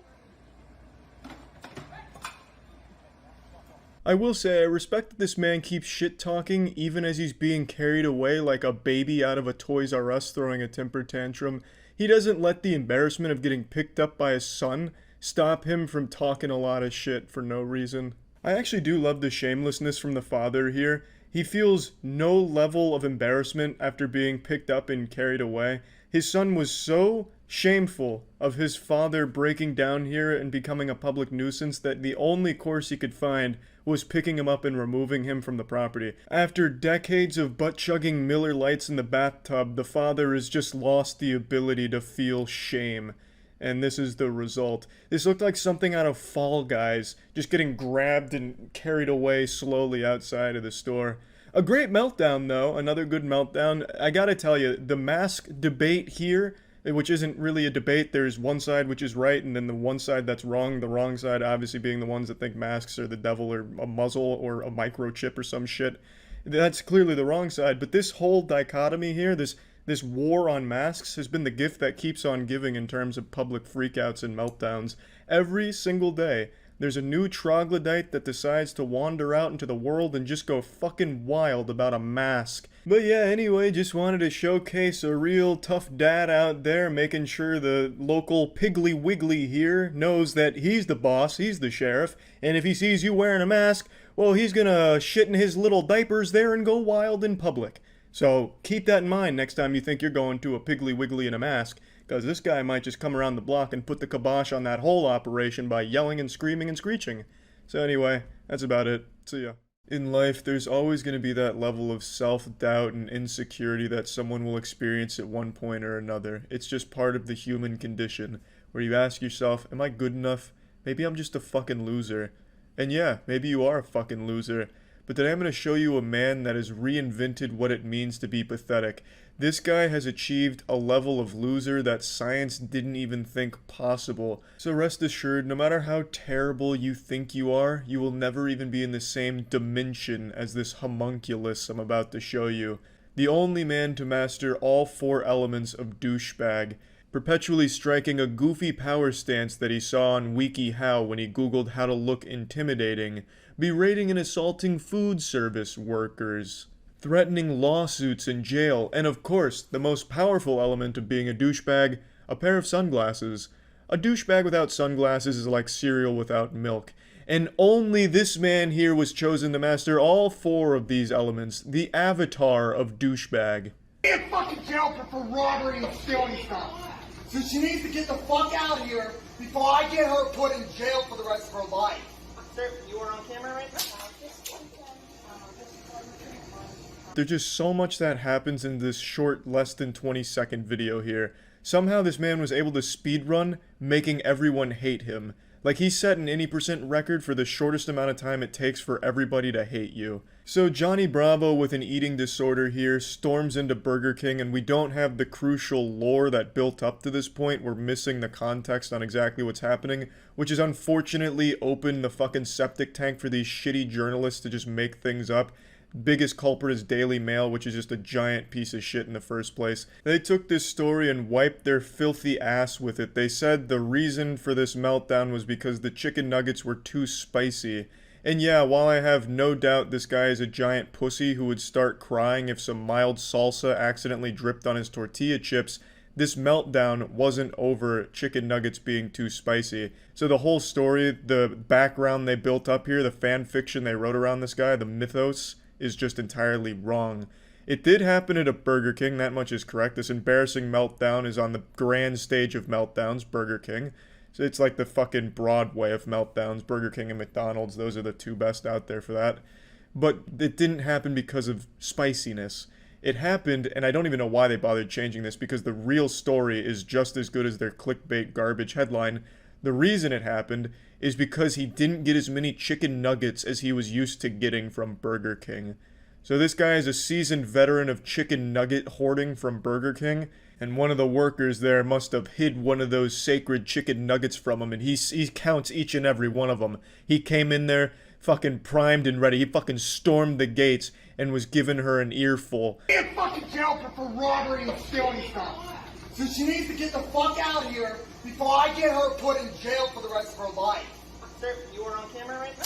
I will say, I respect that this man keeps shit-talking even as he's being carried away like a baby out of a Toys R Us throwing a temper tantrum. He doesn't let the embarrassment of getting picked up by his son stop him from talking a lot of shit for no reason. I actually do love the shamelessness from the father here. He feels no level of embarrassment after being picked up and carried away. His son was so shameful of his father breaking down here and becoming a public nuisance that the only course he could find was picking him up and removing him from the property. After decades of butt-chugging Miller Lights in the bathtub, the father has just lost the ability to feel shame. And this is the result. This looked like something out of Fall Guys, just getting grabbed and carried away slowly outside of the store. A great meltdown, though. Another good meltdown. I gotta tell you, the mask debate here, which isn't really a debate, there's one side which is right, and then the one side that's wrong. The wrong side obviously being the ones that think masks are the devil or a muzzle or a microchip or some shit. That's clearly the wrong side, but this whole dichotomy here, this war on masks has been the gift that keeps on giving in terms of public freakouts and meltdowns. Every single day, there's a new troglodyte that decides to wander out into the world and just go fucking wild about a mask. But yeah, anyway, just wanted to showcase a real tough dad out there, making sure the local Piggly Wiggly here knows that he's the boss, he's the sheriff, and if he sees you wearing a mask, well, he's gonna shit in his little diapers there and go wild in public. So keep that in mind next time you think you're going to a Piggly Wiggly in a mask, because this guy might just come around the block and put the kibosh on that whole operation by yelling and screaming and screeching. So anyway, that's about it. See ya. In life, there's always going to be that level of self-doubt and insecurity that someone will experience at one point or another. It's just part of the human condition, where you ask yourself, am I good enough? Maybe I'm just a fucking loser. And yeah, maybe you are a fucking loser. But today I'm going to show you a man that has reinvented what it means to be pathetic. This guy has achieved a level of loser that science didn't even think possible. So rest assured, no matter how terrible you think you are, you will never even be in the same dimension as this homunculus I'm about to show you. The only man to master all 4 elements of douchebag, perpetually striking a goofy power stance that he saw on WikiHow when he googled how to look intimidating, berating and assaulting food service workers, threatening lawsuits and jail, and of course, the most powerful element of being a douchebag, a pair of sunglasses. A douchebag without sunglasses is like cereal without milk. And only this man here was chosen to master all 4 of these elements, the avatar of douchebag. Be in fucking jail for robbery and stealing stuff. So she needs to get the fuck out of here before I get her put in jail for the rest of her life. Sir, you are on camera right now? There's just so much that happens in this short, less than 20-second video here. Somehow this man was able to speedrun, making everyone hate him. Like, he set an 80% record for the shortest amount of time it takes for everybody to hate you. So Johnny Bravo, with an eating disorder here, storms into Burger King, and we don't have the crucial lore that built up to this point. We're missing the context on exactly what's happening, which has unfortunately opened the fucking septic tank for these shitty journalists to just make things up. Biggest culprit is Daily Mail, which is just a giant piece of shit in the first place. They took this story and wiped their filthy ass with it. They said the reason for this meltdown was because the chicken nuggets were too spicy. And yeah, while I have no doubt this guy is a giant pussy who would start crying if some mild salsa accidentally dripped on his tortilla chips, this meltdown wasn't over chicken nuggets being too spicy. So the whole story, the background they built up here, the fan fiction they wrote around this guy, the mythos, is just entirely wrong. It did happen at a Burger King, that much is correct. This embarrassing meltdown is on the grand stage of meltdowns, Burger King. So it's like the fucking Broadway of meltdowns. Burger King and McDonald's, those are the two best out there for that. But it didn't happen because of spiciness. It happened, and I don't even know why they bothered changing this, because the real story is just as good as their clickbait garbage headline. The reason it happened is because he didn't get as many chicken nuggets as he was used to getting from Burger King. So this guy is a seasoned veteran of chicken nugget hoarding from Burger King, and one of the workers there must have hid one of those sacred chicken nuggets from him, and he counts each and every one of them. He came in there fucking primed and ready. He fucking stormed the gates and was giving her an earful. In fucking jail for robbery and stealing stuff. So she needs to get the fuck out of here before I get her put in jail for the rest of her life. Sir, you are on camera right now?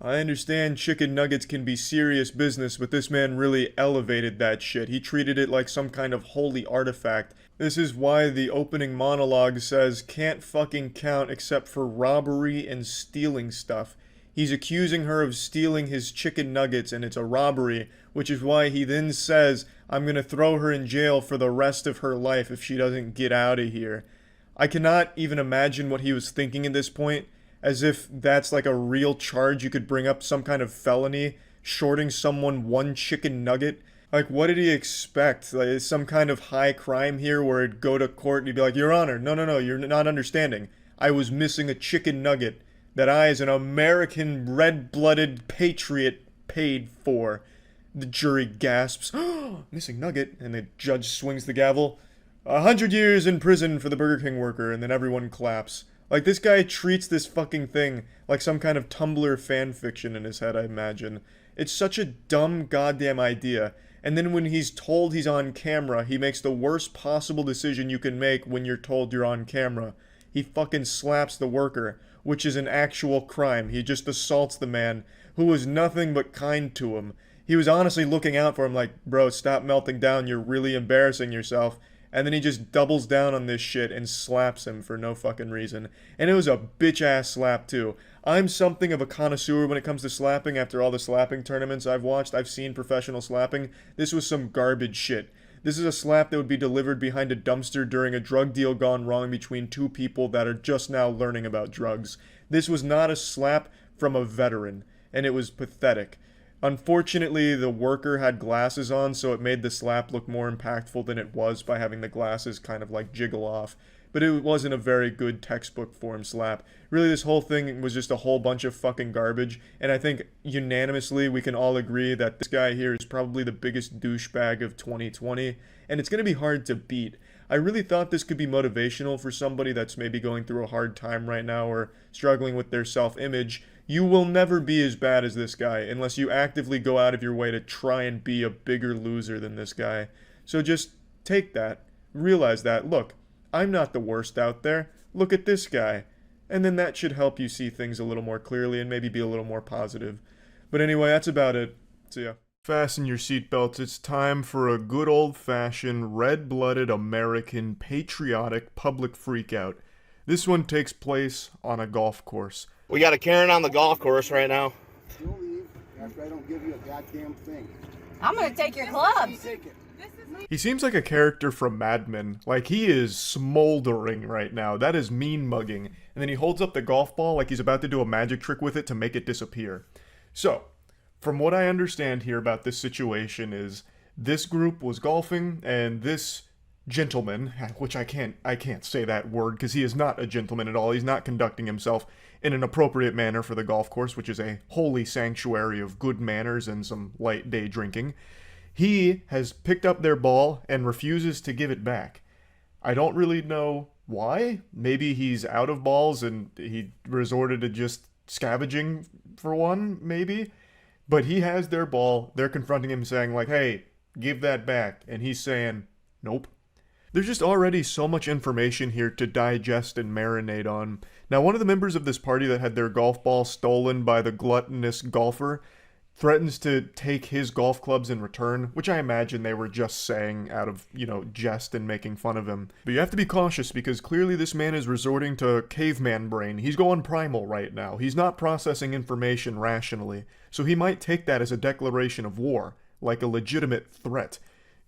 I understand chicken nuggets can be serious business, but this man really elevated that shit. He treated it like some kind of holy artifact. This is why the opening monologue says, can't fucking count except for robbery and stealing stuff. He's accusing her of stealing his chicken nuggets, and it's a robbery, which is why he then says, I'm gonna throw her in jail for the rest of her life if she doesn't get out of here. I cannot even imagine what he was thinking at this point, as if that's like a real charge you could bring up, some kind of felony, shorting someone one chicken nugget. Like, what did he expect? Like, some kind of high crime here where it'd go to court and he'd be like, Your Honor, no, you're not understanding. I was missing a chicken nugget that I, as an American red-blooded patriot, paid for. The jury gasps, missing nugget, and the judge swings the gavel. 100 years in prison for the Burger King worker, and then everyone claps. Like, this guy treats this fucking thing like some kind of Tumblr fan fiction in his head, I imagine. It's such a dumb goddamn idea. And then when he's told he's on camera, he makes the worst possible decision you can make when you're told you're on camera. He fucking slaps the worker, which is an actual crime. He just assaults the man, who was nothing but kind to him. He was honestly looking out for him like, bro, stop melting down, you're really embarrassing yourself. And then he just doubles down on this shit and slaps him for no fucking reason. And it was a bitch-ass slap, too. I'm something of a connoisseur when it comes to slapping. After all the slapping tournaments I've watched, I've seen professional slapping. This was some garbage shit. This is a slap that would be delivered behind a dumpster during a drug deal gone wrong between two people that are just now learning about drugs. This was not a slap from a veteran, and it was pathetic. Unfortunately, the worker had glasses on, so it made the slap look more impactful than it was by having the glasses kind of like jiggle off. But it wasn't a very good textbook form slap. Really, this whole thing was just a whole bunch of fucking garbage, and I think unanimously we can all agree that this guy here is probably the biggest douchebag of 2020, and it's going to be hard to beat. I really thought this could be motivational for somebody that's maybe going through a hard time right now or struggling with their self-image. You will never be as bad as this guy unless you actively go out of your way to try and be a bigger loser than this guy. So just take that, realize that, look, I'm not the worst out there, look at this guy. And then that should help you see things a little more clearly and maybe be a little more positive. But anyway, that's about it. See ya. Fasten your seatbelts, it's time for a good old-fashioned, red-blooded American patriotic public freakout. This one takes place on a golf course. We got a Karen on the golf course right now. You'll leave after I don't give you a goddamn thing. I'm gonna take your clubs. Take it. He seems like a character from Mad Men. Like, he is smoldering right now. That is mean mugging. And then he holds up the golf ball like he's about to do a magic trick with it to make it disappear. So, from what I understand here about this situation is, this group was golfing, and this gentleman, which I can't say that word because he is not a gentleman at all. He's not conducting himself in an appropriate manner for the golf course, which is a holy sanctuary of good manners and some light day drinking. He has picked up their ball and refuses to give it back. I don't really know why. Maybe he's out of balls and he resorted to just scavenging for one, maybe. But he has their ball. They're confronting him saying like, hey, give that back. And he's saying, nope. There's just already so much information here to digest and marinate on. Now, one of the members of this party that had their golf ball stolen by the gluttonous golfer threatens to take his golf clubs in return, which I imagine they were just saying out of, jest and making fun of him. But you have to be cautious because clearly this man is resorting to caveman brain. He's going primal right now. He's not processing information rationally. So he might take that as a declaration of war, like a legitimate threat.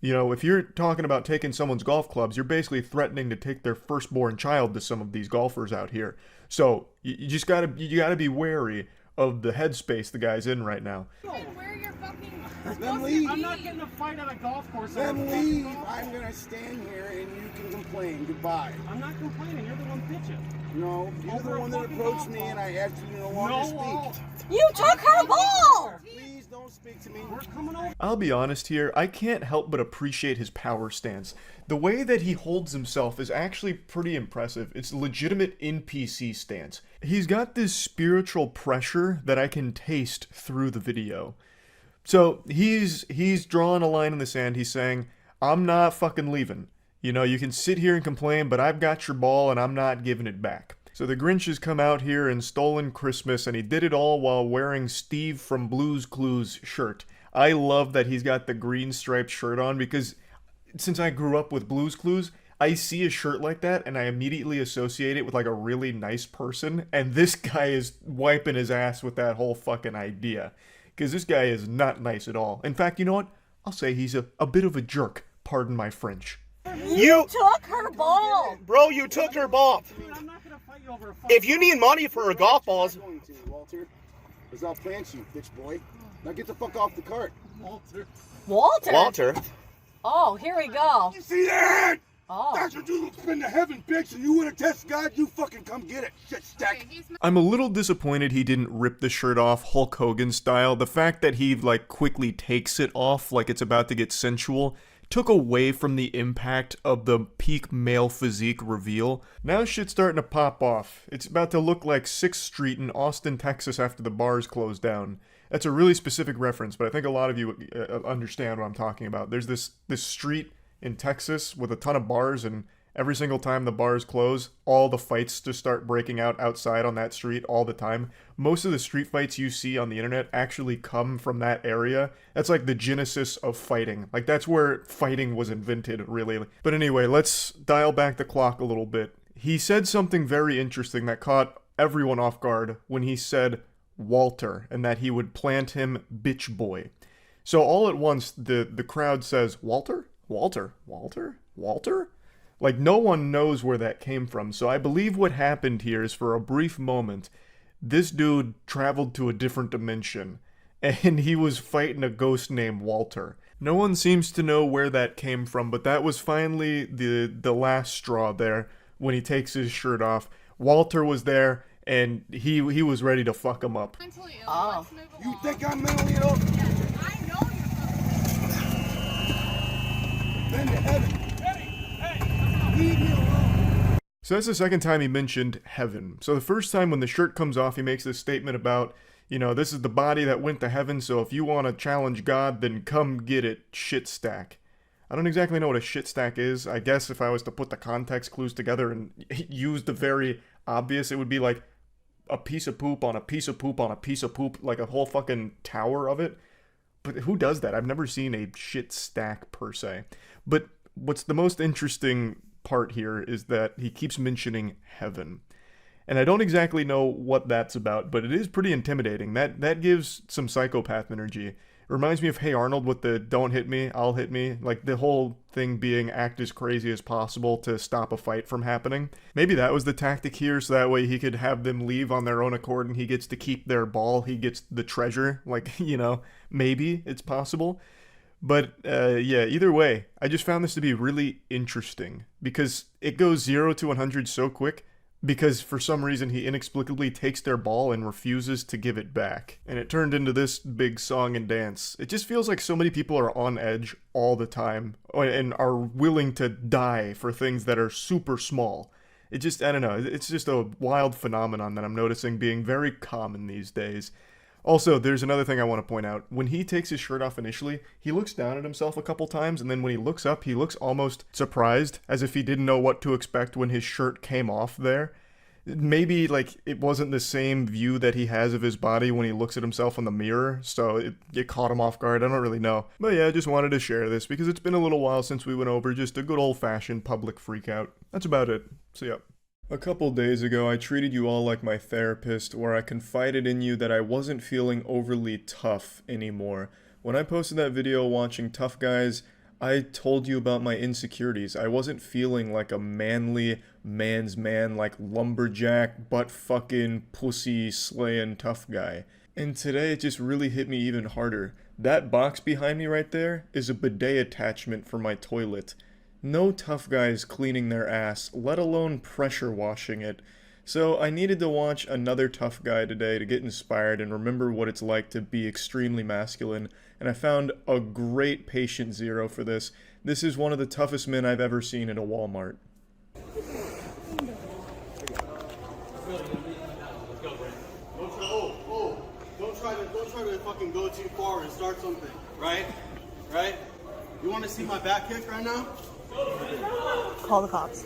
If you're talking about taking someone's golf clubs, you're basically threatening to take their firstborn child to some of these golfers out here. So you just gotta be wary of the headspace the guy's in right now. Then leave. I'm not getting a fight on a golf course. Then leave. I'm gonna stand here and you can complain. Goodbye. I'm not complaining. You're the one bitching. No, you're the one that approached me and I asked you to no longer speak. You took her ball! Please don't speak to me. We're coming over. I'll be honest here, I can't help but appreciate his power stance. The way that he holds himself is actually pretty impressive. It's a legitimate NPC stance. He's got this spiritual pressure that I can taste through the video. So he's drawing a line in the sand. He's saying, I'm not fucking leaving. You can sit here and complain, but I've got your ball and I'm not giving it back. So the Grinch has come out here and stolen Christmas, and he did it all while wearing Steve from Blue's Clues shirt. I love that he's got the green striped shirt on because since I grew up with Blue's Clues, I see a shirt like that and I immediately associate it with like a really nice person, and this guy is wiping his ass with that whole fucking idea. Because this guy is not nice at all. In fact, you know what? I'll say he's a bit of a jerk. Pardon my French. You took her ball! Bro, you took her ball. If you need money for a golf balls... Walter, because I'll plant you, bitch boy. Now get the fuck off the cart. Walter? Walter? Oh, here we go. You see that? Oh. That's what you been to heaven, bitch, and you want to test God? You fucking come get it, shit stack. I'm a little disappointed he didn't rip the shirt off Hulk Hogan style. The fact that he, quickly takes it off like it's about to get sensual took away from the impact of the peak male physique reveal. Now shit's starting to pop off. It's about to look like 6th Street in Austin, Texas after the bars closed down. That's a really specific reference, but I think a lot of you understand what I'm talking about. There's this street in Texas with a ton of bars, and every single time the bars close, all the fights just start breaking out outside on that street all the time. Most of the street fights you see on the internet actually come from that area. That's like the genesis of fighting. Like, that's where fighting was invented, really. But anyway, let's dial back the clock a little bit. He said something very interesting that caught everyone off guard when he said Walter, and that he would plant him bitch boy. So all at once, the crowd says, Walter? Walter? Walter? Walter? Like, no one knows where that came from. So I believe what happened here is, for a brief moment, this dude traveled to a different dimension, and he was fighting a ghost named Walter. No one seems to know where that came from, but that was finally the last straw there when he takes his shirt off. Walter was there, and he was ready to fuck him up. Oh. You think I'm mentally ill? I know you're Then to heaven. Leave me alone. So that's the second time he mentioned heaven. So the first time when the shirt comes off, he makes this statement about, this is the body that went to heaven, so if you want to challenge God, then come get it, shit stack. I don't exactly know what a shit stack is. I guess if I was to put the context clues together and use the very obvious, it would be like a piece of poop on a piece of poop on a piece of poop, like a whole fucking tower of it. But who does that? I've never seen a shit stack per se. But what's the most interesting part here is that he keeps mentioning heaven. And I don't exactly know what that's about, but it is pretty intimidating. That gives some psychopath energy. Reminds me of Hey Arnold with the don't hit me, I'll hit me. Like the whole thing being act as crazy as possible to stop a fight from happening. Maybe that was the tactic here, so that way he could have them leave on their own accord and he gets to keep their ball. He gets the treasure. Like, you know, maybe it's possible. But yeah, either way, I just found this to be really interesting because it goes 0 to 100 so quick because for some reason he inexplicably takes their ball and refuses to give it back. And it turned into this big song and dance. It just feels like so many people are on edge all the time and are willing to die for things that are super small. It just, I don't know, it's just a wild phenomenon that I'm noticing being very common these days. Also, there's another thing I want to point out. When he takes his shirt off initially, he looks down at himself a couple times, and then when he looks up, he looks almost surprised, as if he didn't know what to expect when his shirt came off there. Maybe, like, it wasn't the same view that he has of his body when he looks at himself in the mirror, so it caught him off guard. I don't really know. But yeah, I just wanted to share this, because it's been a little while since we went over just a good old-fashioned public freakout. That's about it. So yeah. A couple days ago, I treated you all like my therapist, where I confided in you that I wasn't feeling overly tough anymore. When I posted that video watching Tough Guys, I told you about my insecurities. I wasn't feeling like a manly man's man, like lumberjack, butt-fucking, pussy-slaying tough guy. And today it just really hit me even harder. That box behind me right there is a bidet attachment for my toilet. No tough guys cleaning their ass, let alone pressure washing it. So I needed to watch another tough guy today to get inspired and remember what it's like to be extremely masculine, and I found a great patient zero for this. This is one of the toughest men I've ever seen at a Walmart. Don't try to fucking go too far and start something, right? Right? You want to see my back kick right now? Call the cops.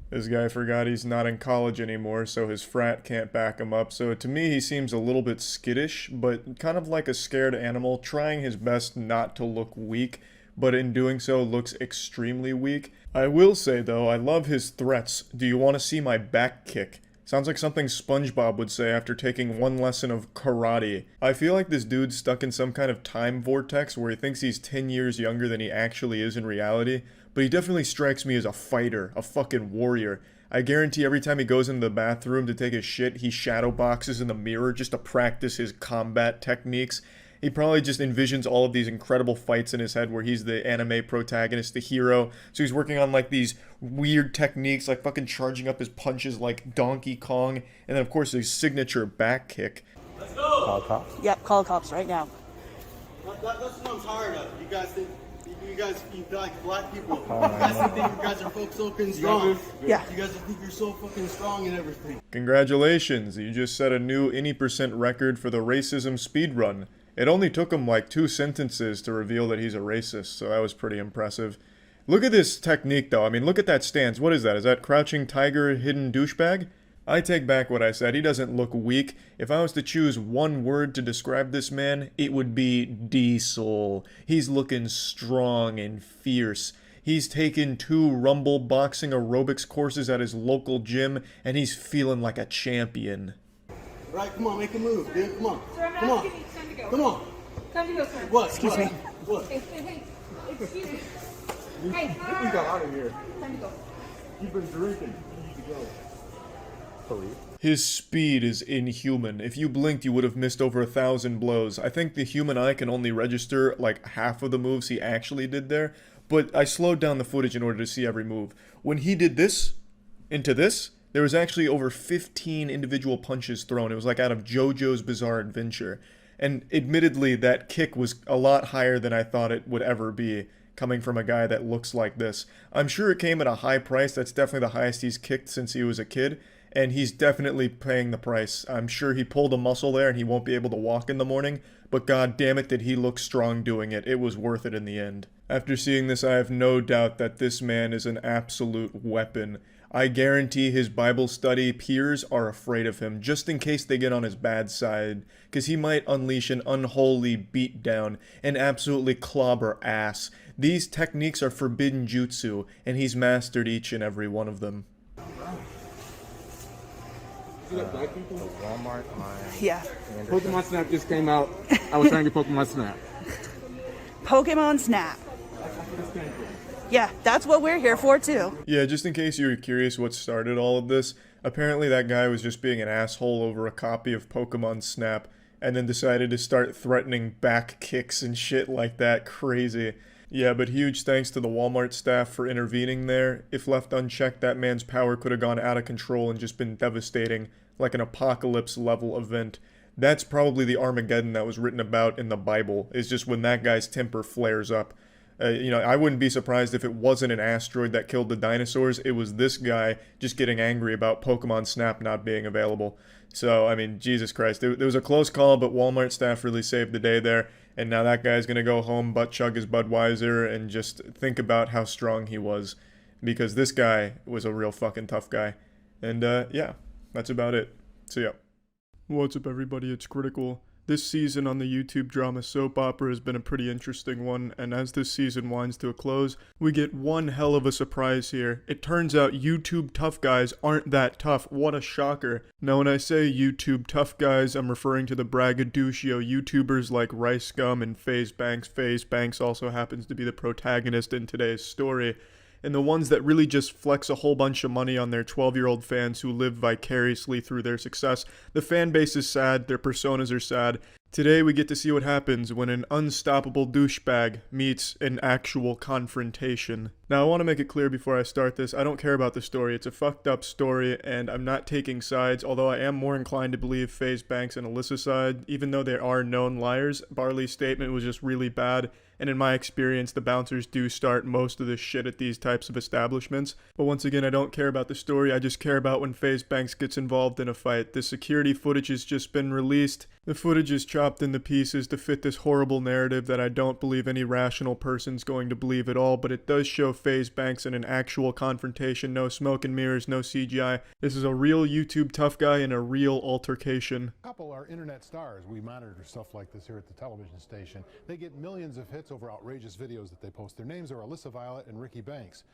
This guy forgot he's not in college anymore, so his frat can't back him up. So to me, he seems a little bit skittish, but kind of like a scared animal, trying his best not to look weak, but in doing so looks extremely weak. I will say, though, I love his threats. Do you want to see my back kick? Sounds like something SpongeBob would say after taking one lesson of karate. I feel like this dude's stuck in some kind of time vortex where he thinks he's 10 years younger than he actually is in reality, but he definitely strikes me as a fighter, a fucking warrior. I guarantee every time he goes into the bathroom to take his shit, he shadow boxes in the mirror just to practice his combat techniques. He probably just envisions all of these incredible fights in his head where he's the anime protagonist, the hero. So he's working on like these weird techniques, like fucking charging up his punches like Donkey Kong. And then of course his signature back kick. Let's go! Call the cops? Yep, call the cops right now. That's what I'm tired of. You guys think, you like black people. You guys think you guys are so fucking strong. Yeah. You guys think you're so fucking strong and everything. Congratulations, you just set a new any % record for the racism speedrun. It only took him like 2 sentences to reveal that he's a racist, so that was pretty impressive. Look at this technique though, I mean look at that stance, what is that? Is that crouching tiger hidden douchebag? I take back what I said, he doesn't look weak. If I was to choose one word to describe this man, it would be diesel. He's looking strong and fierce. He's taken 2 Rumble boxing aerobics courses at his local gym, and he's feeling like a champion. Right, come on, make a move, dude, come on. Sir, I'm Come on. asking you, it's time to go. Come on. Time to go, sir. What? Excuse me. What? Hey, excuse me. Hey, Get the out of here. time to go. You've been drinking. You need to go. Police. His speed is inhuman. If you blinked, you would have missed over 1,000 blows. I think the human eye can only register like half of the moves he actually did there, but I slowed down the footage in order to see every move. When he did this, into this, there was actually over 15 individual punches thrown. It was like out of JoJo's Bizarre Adventure. And admittedly, that kick was a lot higher than I thought it would ever be, coming from a guy that looks like this. I'm sure it came at a high price. That's definitely the highest he's kicked since he was a kid. And he's definitely paying the price. I'm sure he pulled a muscle there and he won't be able to walk in the morning, but god damn it did he look strong doing it. It was worth it in the end. After seeing this, I have no doubt that this man is an absolute weapon. I guarantee his Bible study peers are afraid of him, just in case they get on his bad side, because he might unleash an unholy beatdown and absolutely clobber ass. These techniques are forbidden jutsu, and he's mastered each and every one of them. Black people? Yeah. Pokemon Snap just came out. I was trying to get Pokemon Snap. Pokemon Snap. Yeah, that's what we're here for too. Yeah, just in case you were curious what started all of this, apparently that guy was just being an asshole over a copy of Pokemon Snap, and then decided to start threatening back kicks and shit like that. Crazy. Yeah, but huge thanks to the Walmart staff for intervening there. If left unchecked, that man's power could have gone out of control and just been devastating, like an apocalypse level event. That's probably the Armageddon that was written about in the Bible, is just when that guy's temper flares up. I wouldn't be surprised if it wasn't an asteroid that killed the dinosaurs. It was this guy just getting angry about Pokemon Snap not being available. So, I mean, Jesus Christ. There was a close call, but Walmart staff really saved the day there. And now that guy's gonna go home, butt chug his Budweiser, and just think about how strong he was. Because this guy was a real fucking tough guy. And, yeah, that's about it. So, yeah. What's up, everybody? It's Critical. This season on the YouTube drama Soap Opera has been a pretty interesting one, and as this season winds to a close, we get one hell of a surprise here. It turns out YouTube tough guys aren't that tough. What a shocker. Now when I say YouTube tough guys, I'm referring to the braggadocio YouTubers like Rice Gum and FaZe Banks. FaZe Banks also happens to be the protagonist in today's story. And the ones that really just flex a whole bunch of money on their 12-year-old fans who live vicariously through their success. The fan base is sad, their personas are sad. Today we get to see what happens when an unstoppable douchebag meets an actual confrontation. Now I want to make it clear before I start this, I don't care about the story. It's a fucked up story and I'm not taking sides, although I am more inclined to believe FaZe Banks and Alyssa's side. Even though they are known liars, Barley's statement was just really bad. And in my experience, the bouncers do start most of this shit at these types of establishments. But once again, I don't care about the story, I just care about when FaZe Banks gets involved in a fight. The security footage has just been released. The footage is chopped into pieces to fit this horrible narrative that I don't believe any rational person's going to believe at all, but it does show FaZe Banks in an actual confrontation. No smoke and mirrors, no CGI. This is a real YouTube tough guy in a real altercation. A couple are internet stars. We monitor stuff like this here at the television station. They get millions of hits over outrageous videos that they post. Their names are Alyssa Violet and Ricky Banks.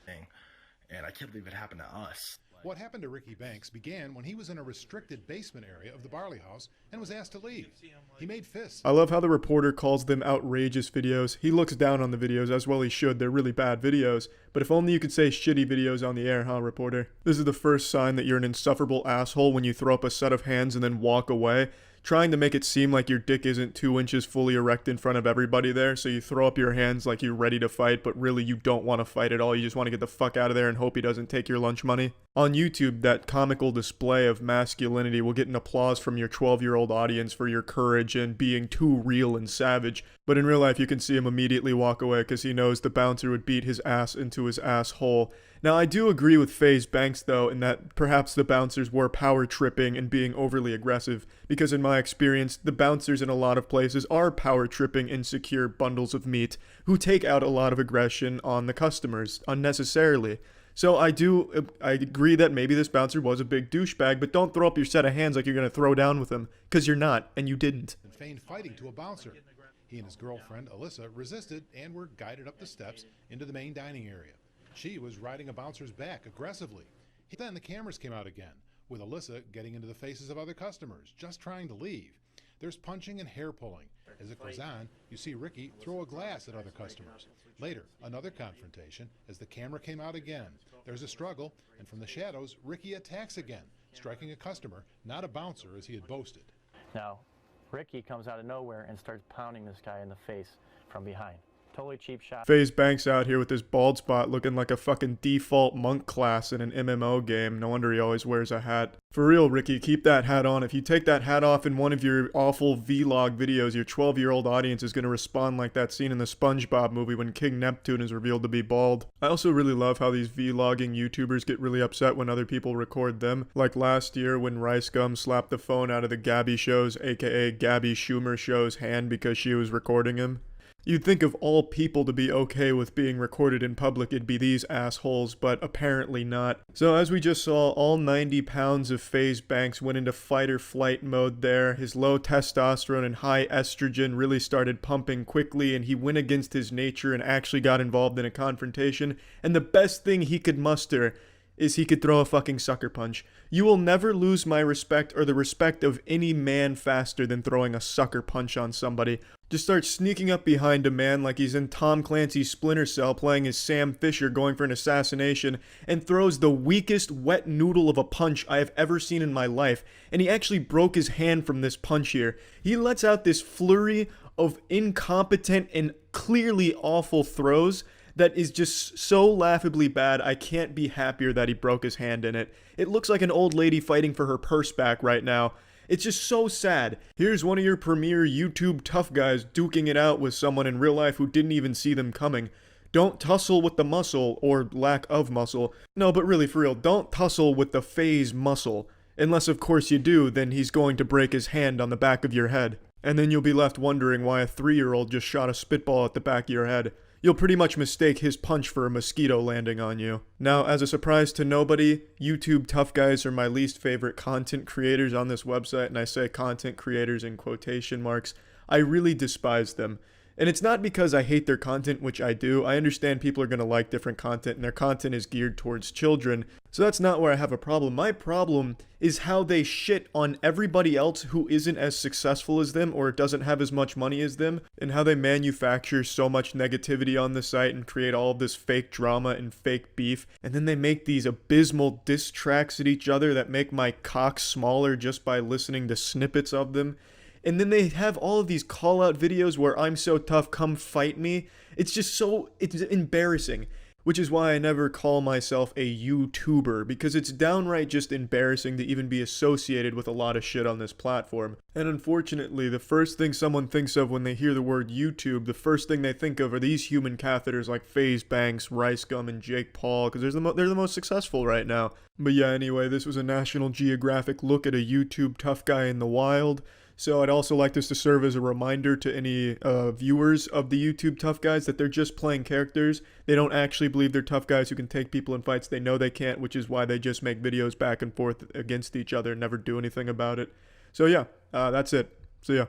And I can't believe it happened to us. What happened to Ricky Banks began when he was in a restricted basement area of the Barley House and was asked to leave. He made fists. I love how the reporter calls them outrageous videos. He looks down on the videos, as well he should. They're really bad videos. But if only you could say shitty videos on the air, huh, reporter? This is the first sign that you're an insufferable asshole when you throw up a set of hands and then walk away. Trying to make it seem like your dick isn't 2 inches fully erect in front of everybody there, so you throw up your hands like you're ready to fight, but really you don't want to fight at all. You just want to get the fuck out of there and hope he doesn't take your lunch money. On YouTube, that comical display of masculinity will get an applause from your 12-year-old audience for your courage and being too real and savage. But in real life, you can see him immediately walk away because he knows the bouncer would beat his ass into his asshole. Now, I do agree with FaZe Banks, though, in that perhaps the bouncers were power tripping and being overly aggressive, because in my experience, the bouncers in a lot of places are power tripping insecure bundles of meat who take out a lot of aggression on the customers unnecessarily. So I agree that maybe this bouncer was a big douchebag, but don't throw up your set of hands like you're going to throw down with him, because you're not, and you didn't. And feigned fighting to a bouncer. He and his girlfriend, Alyssa, resisted and were guided up the steps into the main dining area. She was riding a bouncer's back aggressively. Then the cameras came out again, with Alyssa getting into the faces of other customers, just trying to leave. There's punching and hair pulling. As it goes on, you see Ricky throw a glass at other customers. Later, another confrontation as the camera came out again. There's a struggle, and from the shadows, Ricky attacks again, striking a customer, not a bouncer as he had boasted. Now, Ricky comes out of nowhere and starts pounding this guy in the face from behind. Totally cheap shot. FaZe Banks out here with this bald spot looking like a fucking default monk class in an MMO game. No wonder he always wears a hat. For real, Ricky, keep that hat on. If you take that hat off in one of your awful vlog videos, your 12-year-old audience is going to respond like that scene in the SpongeBob movie when King Neptune is revealed to be bald. I also really love how these vlogging YouTubers get really upset when other people record them. Like last year when Rice Gum slapped the phone out of the Gabby Show's, aka Gabby Schumer Show's hand because she was recording him. You'd think of all people to be okay with being recorded in public, it'd be these assholes, but apparently not. So as we just saw, all 90 pounds of FaZe Banks went into fight or flight mode there. His low testosterone and high estrogen really started pumping quickly, and he went against his nature and actually got involved in a confrontation. And the best thing he could muster is he could throw a fucking sucker punch. You will never lose my respect or the respect of any man faster than throwing a sucker punch on somebody. just starts sneaking up behind a man like he's in Tom Clancy's Splinter Cell playing as Sam Fisher going for an assassination, and throws the weakest wet noodle of a punch I have ever seen in my life. And he actually broke his hand from this punch here. He lets out this flurry of incompetent and clearly awful throws that is just so laughably bad. I can't be happier that he broke his hand in it. It looks like an old lady fighting for her purse back right now. It's just so sad. Here's one of your premier YouTube tough guys duking it out with someone in real life who didn't even see them coming. Don't tussle with the muscle, or lack of muscle. No, but really, for real, don't tussle with the phase muscle. Unless, of course, you do, then he's going to break his hand on the back of your head. And then you'll be left wondering why a 3-year-old just shot a spitball at the back of your head. You'll pretty much mistake his punch for a mosquito landing on you. Now, as a surprise to nobody, YouTube tough guys are my least favorite content creators on this website, and I say content creators in quotation marks. I really despise them. And it's not because I hate their content, which I do. I understand people are going to like different content, and their content is geared towards children. So that's not where I have a problem. My problem is how they shit on everybody else who isn't as successful as them or doesn't have as much money as them, and how they manufacture so much negativity on the site and create all of this fake drama and fake beef. And then they make these abysmal diss tracks at each other that make my cock smaller just by listening to snippets of them. And then they have all of these call-out videos where I'm so tough, come fight me. It's just it's embarrassing. Which is why I never call myself a YouTuber, because it's downright just embarrassing to even be associated with a lot of shit on this platform. And unfortunately, the first thing someone thinks of when they hear the word YouTube, the first thing they think of are these human catheters like FaZe Banks, Rice Gum, and Jake Paul, because they're the most successful right now. But yeah, anyway, this was a National Geographic look at a YouTube tough guy in the wild. So I'd also like this to serve as a reminder to any viewers of the YouTube tough guys that they're just playing characters. They don't actually believe they're tough guys who can take people in fights. They know they can't, which is why they just make videos back and forth against each other and never do anything about it. So yeah, that's it. See ya.